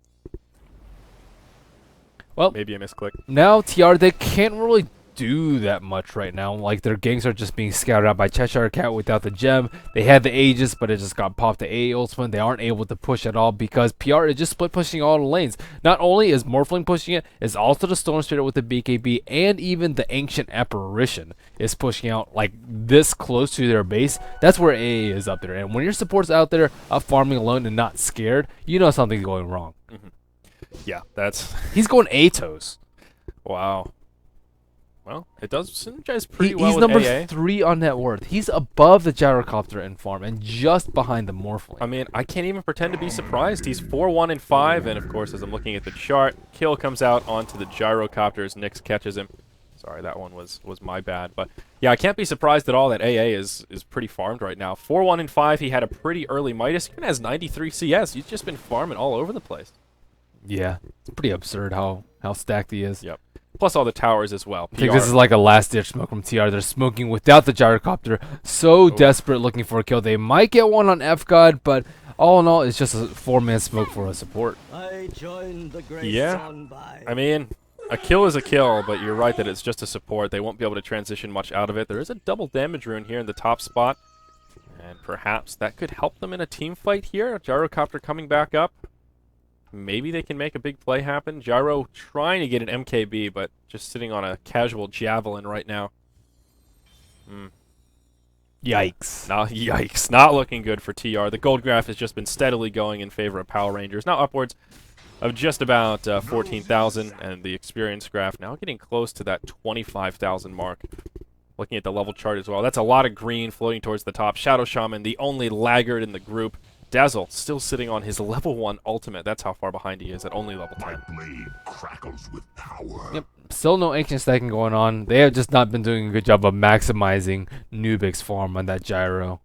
Well, Maybe a misclick. now TR, they can't really do that much right now. Like, their ganks are just being scouted out by Cheshire Cat without the gem. They had the Aegis, but it just got popped to A ultimate. They aren't able to push at all because PR is just split pushing all the lanes. Not only is Morphling pushing it, it's also the Storm Spirit with the BKB, and even the Ancient Apparition is pushing out like this close to their base. That's where AA is up there. And when your support's out there up farming alone and not scared, you know something's going wrong. Yeah, that's... He's going Atos. Wow. Well, it does synergize pretty well He's with number AA. 3 on net worth. He's above the Gyrocopter in farm and just behind the Morphling. I mean, I can't even pretend to be surprised. He's 4-1 and 5, and of course, as I'm looking at the chart, kill comes out onto the Gyrocopters. Nyx catches him. Sorry, that one was my bad. But yeah, I can't be surprised at all that AA is pretty farmed right now. 4-1 and 5. He had a pretty early Midas. He even has 93 CS. He's just been farming all over the place. Yeah, it's pretty absurd how stacked he is. Yep. Plus all the towers as well. I think PR. this is like a last-ditch smoke from TR. They're smoking without the Gyrocopter. So desperate looking for a kill. They might get one on F-God, but all in all, it's just a 4-man smoke for a support. I joined the great Yeah. Sonbai. I mean, a kill is a kill, but you're right that it's just a support. They won't be able to transition much out of it. There is a double damage rune here in the top spot, and perhaps that could help them in a team fight here. Gyrocopter coming back up. Maybe they can make a big play happen. Gyro trying to get an MKB, but just sitting on a casual javelin right now. Yikes. Now, yikes. Not looking good for TR. The gold graph has just been steadily going in favor of Power Rangers. Now upwards. of just about 14,000, and the experience graph now getting close to that 25,000 mark. Looking at the level chart as well, that's a lot of green floating towards the top. Shadow Shaman, the only laggard in the group. Dazzle still sitting on his level 1 ultimate. That's how far behind he is at only level 10. Blade crackles with power. Yep. Still no ancient stacking going on. They have just not been doing a good job of maximizing Nubik's farm on that gyro.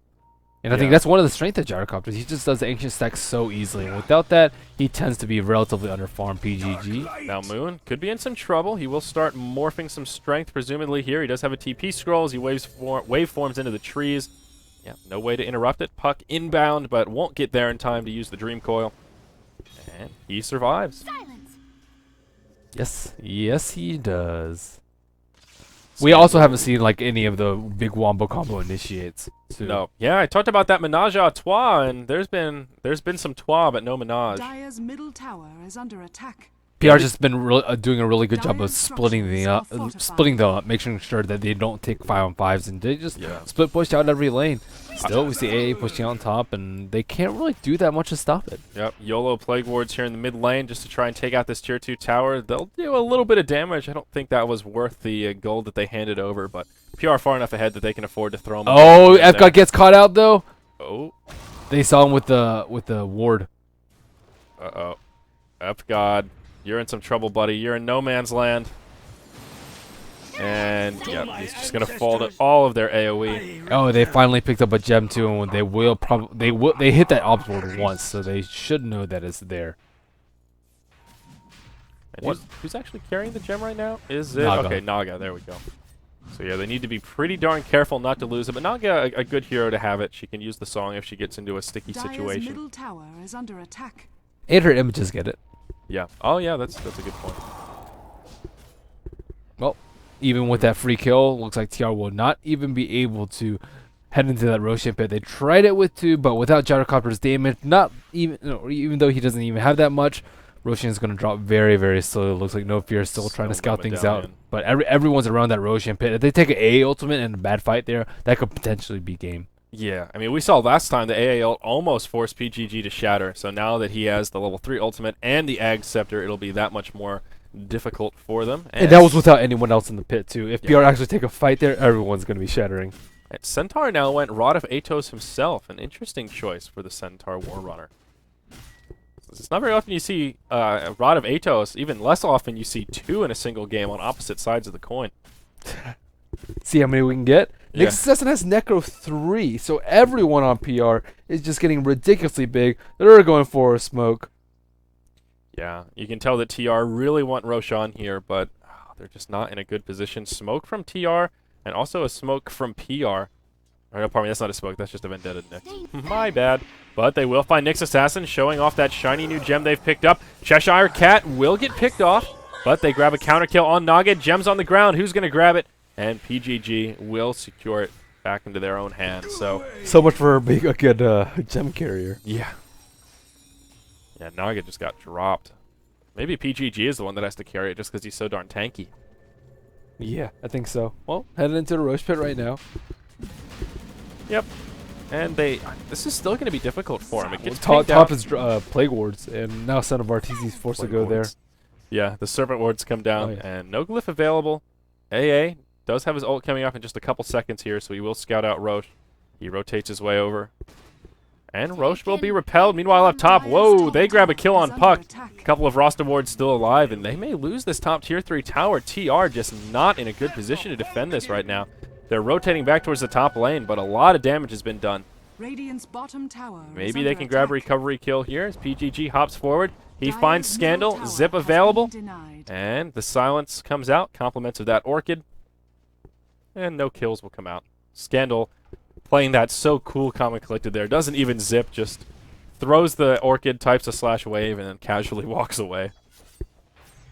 And I think that's one of the strengths of Gyrocopters. He just does the ancient stack so easily. And without that, he tends to be relatively underfarmed PGG. Now Moon could be in some trouble. He will start morphing some strength, presumably here. He does have a TP scroll as he waveforms into the trees. Yeah, no way to interrupt it. Puck inbound, but won't get there in time to use the Dream Coil. And he survives. Yes, he does. We also haven't seen like any of the big wombo combo initiates. Too. No. Yeah, I talked about that menage a trois, and there's been some trois, but no menage. Dire's middle tower is under attack. PR's just been doing a really good job of splitting the up, making sure that they don't take 5-on-5s, and they just split push out every lane. Still, we see AA pushing out on top, and they can't really do that much to stop it. Yep, YOLO Plague Wards here in the mid lane just to try and take out this tier 2 tower. They'll do a little bit of damage. I don't think that was worth the gold that they handed over, but PR far enough ahead that they can afford to throw him. Oh, FGod gets caught out though. Oh, they saw him with the ward. Uh-oh. FGod, you're in some trouble, buddy. You're in no man's land. And yeah, he's just gonna fall to all of their AOE. Oh, they finally picked up a gem too, and they hit that ops board once, so they should know that it's there. And who's actually carrying the gem right now? Is it Naga. Okay? Naga. There we go. So yeah, they need to be pretty darn careful not to lose it. But Naga, a good hero to have it. She can use the song if she gets into a sticky Dire's situation. middle tower is under attack. And her images get it. Yeah. Oh yeah, that's a good point. Well, even with that free kill, looks like TR will not even be able to head into that Roshan pit. They tried it with 2, but without Gyrocopter's damage, even though he doesn't even have that much, Roshan is going to drop very, very slowly. Looks like No Fear is still trying to scout things out. But everyone's around that Roshan pit. If they take an AA ultimate and a bad fight there, that could potentially be game. Yeah, I mean, we saw last time the AA ult almost forced PGG to shatter. So now that he has the level 3 ultimate and the Ag Scepter, it'll be that much more difficult for them. And that was without anyone else in the pit too. If PR actually take a fight there, everyone's going to be shattering. And Centaur now went Rod of Atos himself. An interesting choice for the Centaur Warrunner. It's not very often you see Rod of Atos. Even less often you see 2 in a single game on opposite sides of the coin. See how many we can get? Yeah. Next Assassin has Necro 3, so everyone on PR is just getting ridiculously big. They're going for a smoke. Yeah, you can tell that TR really want Roshan here, but they're just not in a good position. Smoke from TR, and also a smoke from PR. Or no, pardon me, that's not a smoke, that's just a Vendetta Nyx. My bad. But they will find Nyx Assassin, showing off that shiny new gem they've picked up. Cheshire Cat will get picked off, but they grab a counter kill on Naga. Gem's on the ground, who's going to grab it? And PGG will secure it back into their own hands. So much for being a good gem carrier. yeah. Yeah, Naga just got dropped. Maybe PGG is the one that has to carry it just because he's so darn tanky. Yeah, I think so. Well, heading into the Roche pit right now. Yep. And this is still going to be difficult for him. It gets Top is Plague Wards, and now Son of Arteezy's forced to go there. Yeah, the Serpent Wards come down, Oh, yeah. and no glyph available. AA does have his ult coming up in just a couple seconds here, so he will scout out Roche. He rotates his way over. And Roche will be repelled. Meanwhile, up top, whoa, they grab a kill on Puck. A couple of roster wards still alive, and they may lose this top tier 3 tower. TR just not in a good position to defend this right now. They're rotating back towards the top lane, but a lot of damage has been done. Radiant's bottom tower is Maybe under they can grab a attack. recovery kill here as PGG hops forward. He Dire's finds middle Scandal, tower Zip has available, been denied. and the silence comes out. Compliments of that Orchid. And no kills will come out. Scandal playing that so cool, calm and collected there. Doesn't even zip, just throws the Orchid, types a slash wave, and then casually walks away.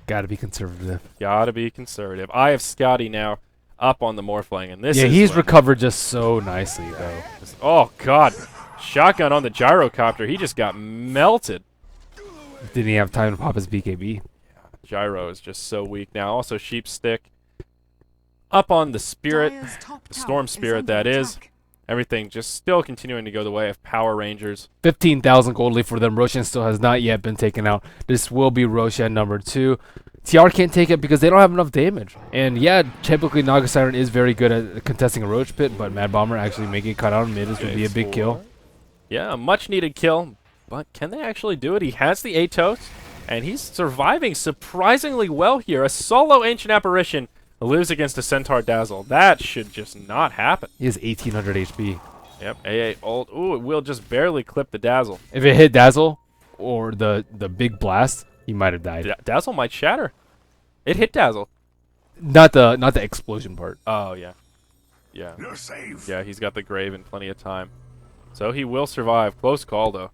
Gotta be conservative. Gotta be conservative. I have Scotty now up on the Morphling, and this Yeah, is he's when- recovered just so nicely, though. Oh, God. Shotgun on the Gyrocopter. He just got melted. Didn't he have time to pop his BKB? Gyro is just so weak now. Also, Sheep Stick up on the Spirit. Dire's top The tower Storm is Spirit, under that is. attack. Everything just still continuing to go the way of Power Rangers. 15,000 gold leaf for them. Roshan still has not yet been taken out. This will be Roshan number 2. TR can't take it because they don't have enough damage. And yeah, typically Naga Siren is very good at contesting a Roach Pit, but Mad Bomber actually making it cut out on mid is would be a big kill. Yeah, a much needed kill, but can they actually do it? He has the Atos, and he's surviving surprisingly well here. A solo Ancient Apparition lives against a Centaur Dazzle. That should just not happen. He has 1800 HP. Yep, AA ult. Ooh, it will just barely clip the Dazzle. If it hit Dazzle or the big blast, he might have died. Dazzle might shatter. It hit Dazzle. Not the explosion part. Oh, yeah. Yeah. You're safe. Yeah, he's got the grave in plenty of time. So he will survive. Close call, though.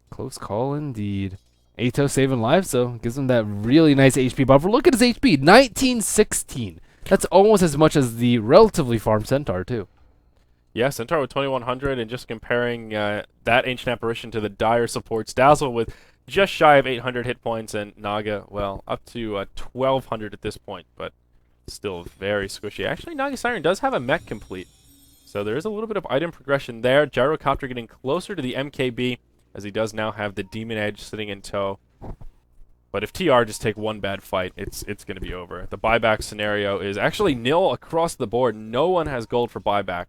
Close call indeed. Atos saving lives, though. Gives him that really nice HP buffer. Look at his HP. 1916. That's almost as much as the relatively farmed Centaur, too. Yeah, Centaur with 2100, and just comparing that Ancient Apparition to the dire supports. Dazzle with just shy of 800 hit points, and Naga, well, up to 1200 at this point, but still very squishy. Actually, Naga Siren does have a mech complete, so there is a little bit of item progression there. Gyrocopter getting closer to the MKB, as he does now have the Demon Edge sitting in tow. But if TR just take one bad fight, it's going to be over. The buyback scenario is actually nil across the board. No one has gold for buyback.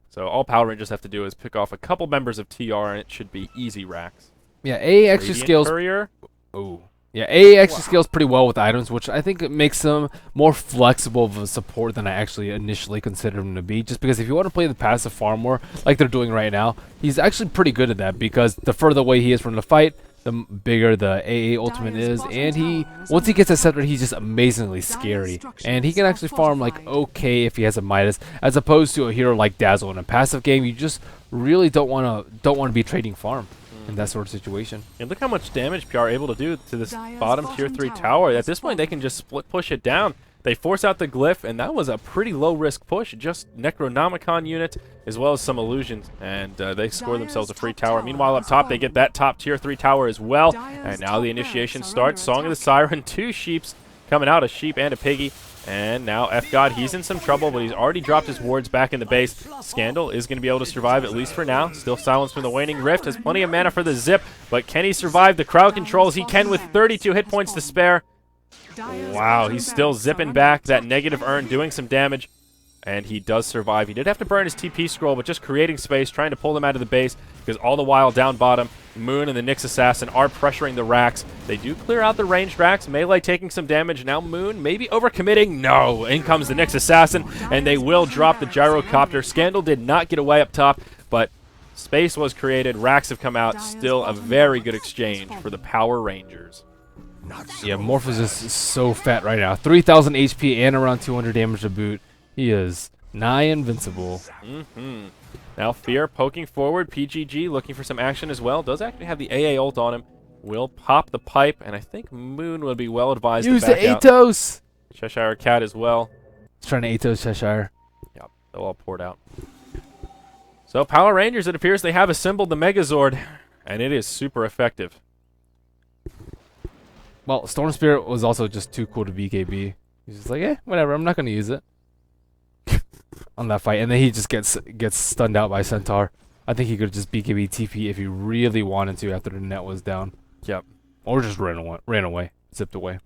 So all Power Rangers have to do is pick off a couple members of TR, and it should be easy racks. Yeah, AA actually Radiant scales. Courier. Oh. Yeah, AA actually scales pretty well with items, which I think it makes them more flexible of a support than I actually initially considered him to be. Just because if you want to play the passive farm more, like they're doing right now, he's actually pretty good at that because the further away he is from the fight, the bigger the AA ultimate is, and once he gets a scepter, he's just amazingly scary, and he can actually farm like okay if he has a Midas, as opposed to a hero like Dazzle in a passive game. You just really don't want to be trading farm in that sort of situation. And look how much damage PR are able to do to this bottom tier 3 tower. At this point, they can just split push it down. They force out the glyph, and that was a pretty low-risk push. Just Necronomicon unit, as well as some illusions, and they score themselves a free tower. Meanwhile, up top, they get that top tier 3 tower as well. And now the initiation starts. Song of the Siren, 2 sheeps coming out, a sheep and a piggy. And now F-God, he's in some trouble, but he's already dropped his wards back in the base. Scandal is going to be able to survive, at least for now. Still silenced from the Waning Rift, has plenty of mana for the zip, but can he survive the crowd controls? He can with 32 hit points to spare. Wow, he's still zipping back that negative earn, doing some damage, and he does survive. He did have to burn his TP scroll, but just creating space, trying to pull them out of the base, because all the while down bottom, Moon and the Nyx Assassin are pressuring the racks. They do clear out the ranged racks. Melee taking some damage. Now Moon maybe overcommitting. No, in comes the Nyx Assassin, and they will drop the Gyrocopter. Scandal did not get away up top, but space was created. Racks have come out. Still a very good exchange for the Power Rangers. Yeah, Morph is so fat right now. 3,000 HP and around 200 damage to boot. He is nigh invincible. Now Fear poking forward. PGG looking for some action as well. Does actually have the AA ult on him. Will pop the pipe, and I think Moon would be well advised Use to back the out. Atos! Cheshire Cat as well. He's trying to Atos Cheshire. Yep, they'll all poured out. So Power Rangers, it appears they have assembled the Megazord, and it is super effective. Well, Storm Spirit was also just too cool to BKB. He's just like, whatever, I'm not going to use it. On that fight, and then he just gets stunned out by Centaur. I think he could just BKB TP if he really wanted to after the net was down. Yep. Or just ran away, zipped away.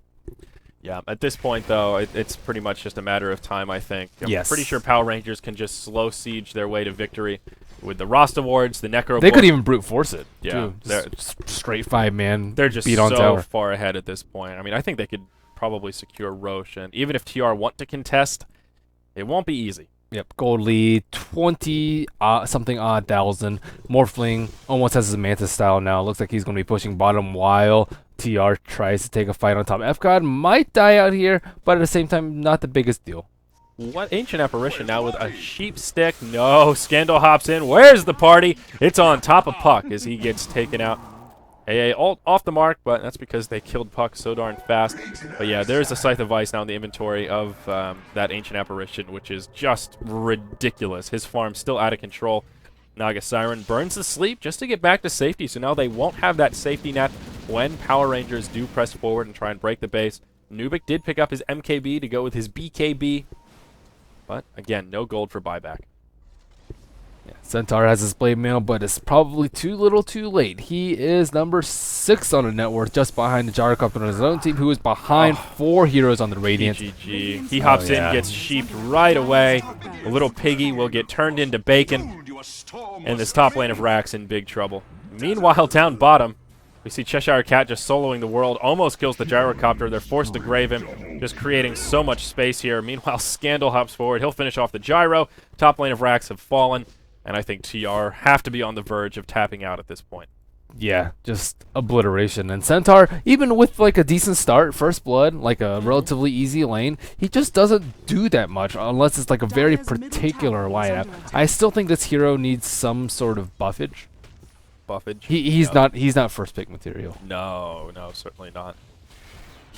Yeah, at this point, though, it's pretty much just a matter of time, I think. I'm Yes. pretty sure Power Rangers can just slow siege their way to victory with the Rost Awards, the Necro. They could even brute force it. Yeah, too. Just straight 5-man. They're just beat on so tower. far ahead at this point. I mean, I think they could probably secure Roshan. Even if TR want to contest, it won't be easy. Yep, gold lead, 20 something odd thousand. Morphling almost has his Mantis style now. Looks like he's going to be pushing bottom while TR tries to take a fight on top. F-God might die out here, but at the same time, not the biggest deal. What Ancient Apparition now with a sheep stick? No, Scandal hops in. Where's the party? It's on top of Puck as he gets taken out. AA ult off the mark, but that's because they killed Puck so darn fast. But yeah, there's a Scythe of Ice now in the inventory of that Ancient Apparition, which is just ridiculous. His farm's still out of control. Naga Siren burns the sleep just to get back to safety, so now they won't have that safety net when Power Rangers do press forward and try and break the base. Nubik did pick up his MKB to go with his BKB, but again, no gold for buyback. Yeah, Centaur has his blade mail, but it's probably too little too late. He is number 6 on the net worth, just behind the Gyrocopter on his own team, who is behind 4 heroes on the Radiant. GG. He hops in, gets sheeped right away. A little piggy will get turned into bacon. And this top lane of Rax in big trouble. Meanwhile, down bottom, we see Cheshire Cat just soloing the world. Almost kills the Gyrocopter. They're forced to grave him, just creating so much space here. Meanwhile, Scandal hops forward. He'll finish off the Gyro. Top lane of Rax have fallen. And I think TR have to be on the verge of tapping out at this point. Yeah, just obliteration. And Centaur, even with like a decent start, first blood, like a relatively easy lane, he just doesn't do that much unless it's like a very particular lineup. I still think this hero needs some sort of buffage. Buffage? He's not first pick material. No, certainly not.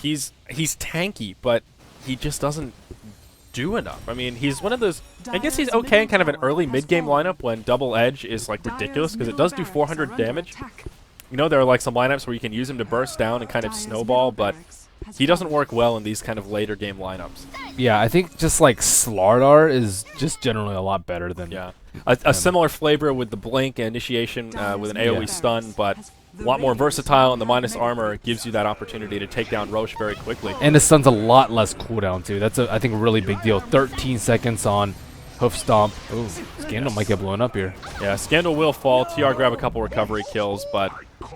He's tanky, but he just doesn't do enough. I mean, he's one of those. I guess he's okay in kind of an early mid-game lineup when double edge is like ridiculous because it does do 400 damage. You know, there are like some lineups where you can use him to burst down and kind of snowball, but he doesn't work well in these kind of later game lineups. Yeah, I think just like Starladder is just generally a lot better than. Yeah, a similar flavor with the blink and initiation with an AoE stun, but a lot more versatile, and the minus armor gives you that opportunity to take down Roche very quickly. And the stun's a lot less cooldown too. That's I think a really big deal. 13 seconds on Hoof Stomp. Ooh, Scandal might get blown up here. Yeah, Scandal will fall. TR grab a couple recovery kills, but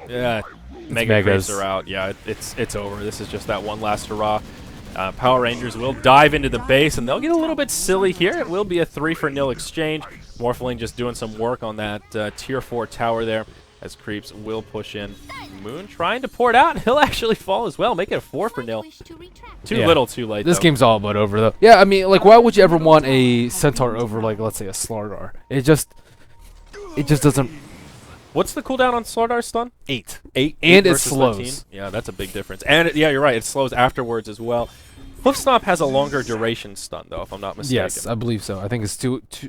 yeah, Mega Graves are out. Yeah, it's over. This is just that one last hurrah. Power Rangers will dive into the base, and they'll get a little bit silly here. It will be a 3-for-0 exchange. Morpheling just doing some work on that tier 4 tower there. As creeps will push in. Moon trying to pour it out. He'll actually fall as well. Make it a 4-for-0. Too little, too late. This though. game's all about over though. Yeah, I mean, like, why would you ever want a Centaur over, like, let's say a Starladder? It just doesn't. What's the cooldown on Slardar's stun? 8. 8. And it versus slows. 13? Yeah, that's a big difference. And yeah, you're right. It slows afterwards as well. Hoof Stomp has a longer duration stun, though, if I'm not mistaken. Yes, I believe so. I think it's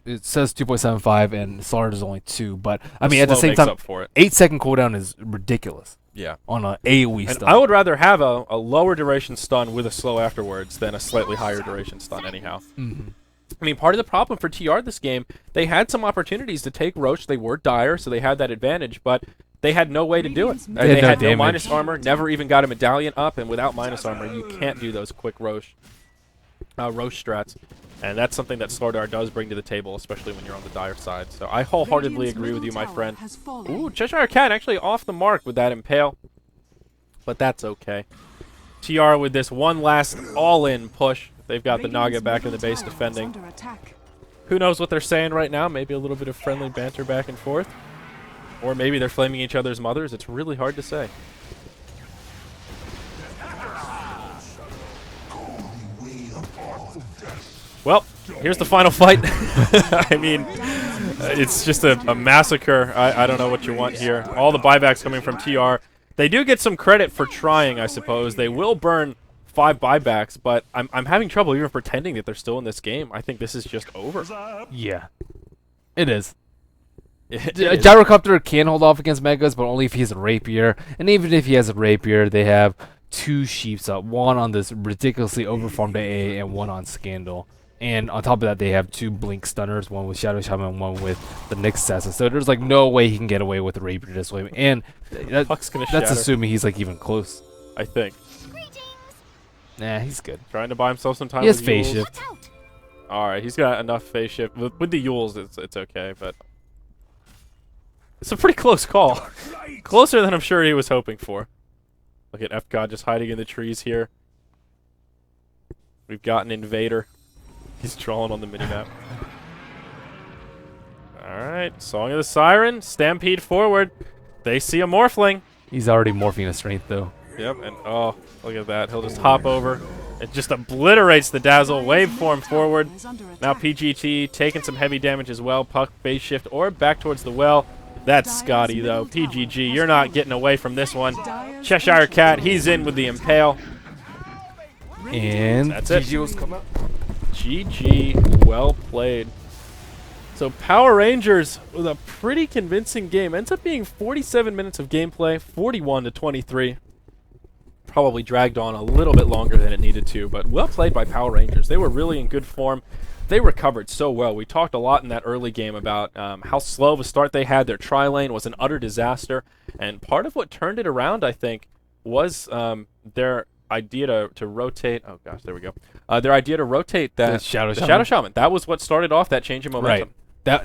it says 2.75, and Starladder is only 2. But I mean, at the same time, 8-second cooldown is ridiculous. Yeah. On an AoE and stun. I would rather have a lower duration stun with a slow afterwards than a slightly higher duration stun, anyhow. Mm-hmm. I mean, part of the problem for TR this game, they had some opportunities to take Roche. They were dire, so they had that advantage, but they had no way to do it. They had no minus armor, never even got a medallion up, and without minus armor, you can't do those quick Roche strats. And that's something that Starladder does bring to the table, especially when you're on the dire side. So I wholeheartedly agree with you, my friend. Ooh, Cheshire Cat actually off the mark with that impale. But that's okay. TR with this one last all-in push. They've got the Naga back in the base defending. Who knows what they're saying right now? Maybe a little bit of friendly banter back and forth. Or maybe they're flaming each other's mothers. It's really hard to say. Well, here's the final fight. I mean, it's just a massacre. I don't know what you want here. All the buybacks coming from TR. They do get some credit for trying, I suppose. They will burn 5 buybacks, but I'm having trouble even pretending that they're still in this game. I think this is just over. Yeah, it is. Gyrocopter can hold off against Megas, but only if he has a Rapier. And even if he has a Rapier, they have 2 Sheeps up. One on this ridiculously overfarmed AA and one on Scandal. And on top of that, they have 2 Blink Stunners, one with Shadow Shaman and one with the Nyx Assassin. So there's like no way he can get away with the Rapier this way. And Puck's gonna that's shatter. assuming he's like even close. I think. Nah, he's good. Trying to buy himself some time. He has with phase Yules. shift. Alright, he's got enough phase shift. With the Yules, it's okay, but it's a pretty close call. Closer than I'm sure he was hoping for. Look at FGod just hiding in the trees here. We've got an invader. He's trolling on the minimap. Alright, Song of the Siren. Stampede forward. They see a Morphling. He's already morphing his strength, though. Yep, and oh, look at that. He'll just hop over. It just obliterates the Dazzle. Waveform forward. Now PGT taking some heavy damage as well. Puck, phase shift, or back towards the well. That's Scotty, though. PGG, you're not getting away from this one. Cheshire Cat, he's in with the Impale. And that's it. GG was come out. GG, well played. So Power Rangers with a pretty convincing game. Ends up being 47 minutes of gameplay, 41-23. Probably dragged on a little bit longer than it needed to, but well played by Power Rangers. They were really in good form. they recovered so well. We talked a lot in that early game about how slow of a start they had. Their tri-lane was an utter disaster. And part of what turned it around, I think, was their idea to rotate. Oh, gosh, there we go. Their idea to rotate The that Shadow Shaman. Shadow Shaman. That was what started off that change in momentum. Right.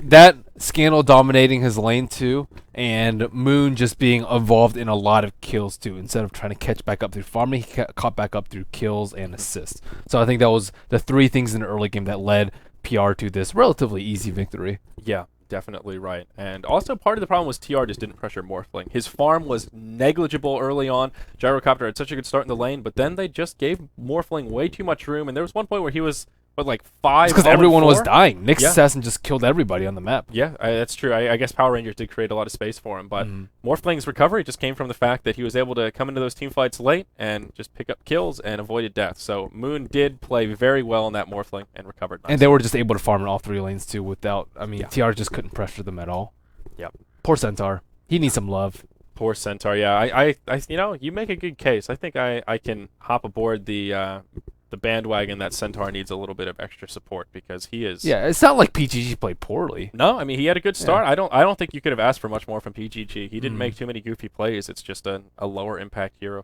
That Scandal dominating his lane too, and Moon just being involved in a lot of kills too. Instead of trying to catch back up through farming, he caught back up through kills and assists. So I think that was the three things in the early game that led PR to this relatively easy victory. Yeah, definitely right. And also part of the problem was TR just didn't pressure Morphling. His farm was negligible early on. Gyrocopter had such a good start in the lane, but then they just gave Morphling way too much room. And there was one point where he was, like 5 Because everyone was dying. Nyx Yeah. Assassin just killed everybody on the map. Yeah, that's true. I guess Power Rangers did create a lot of space for him, but Morphling's recovery just came from the fact that he was able to come into those team fights late and just pick up kills and avoided death. So Moon did play very well in that Morphling and recovered nicely. And they were just able to farm in all three lanes too without, Yeah. TR just couldn't pressure them at all. Yep. Poor Centaur. He needs some love. Poor Centaur. Yeah, I you know, you make a good case. I think I can hop aboard the bandwagon that Centaur needs a little bit of extra support because he is. Yeah, it's not like PGG played poorly. No, I mean he had a good start. I don't think you could have asked for much more from PGG. He didn't make too many goofy plays. It's just a lower impact hero.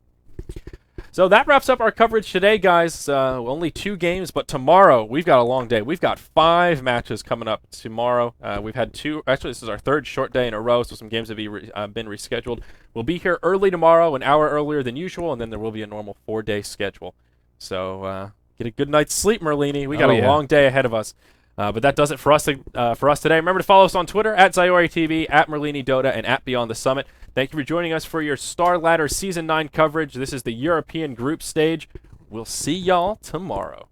So that wraps up our coverage today, guys. Only 2 games, but tomorrow we've got a long day. We've got 5 matches coming up tomorrow. We've had 2. Actually, this is our 3rd short day in a row, so some games have been rescheduled. We'll be here early tomorrow, an hour earlier than usual, and then there will be a normal 4-day schedule. So get a good night's sleep, Merlini. We got a long day ahead of us. But that does it for us today. Remember to follow us on Twitter, @ZyoriTV, @MerliniDota, and @BeyondTheSummit. Thank you for joining us for your Starladder Season 9 coverage. This is the European group stage. We'll see y'all tomorrow.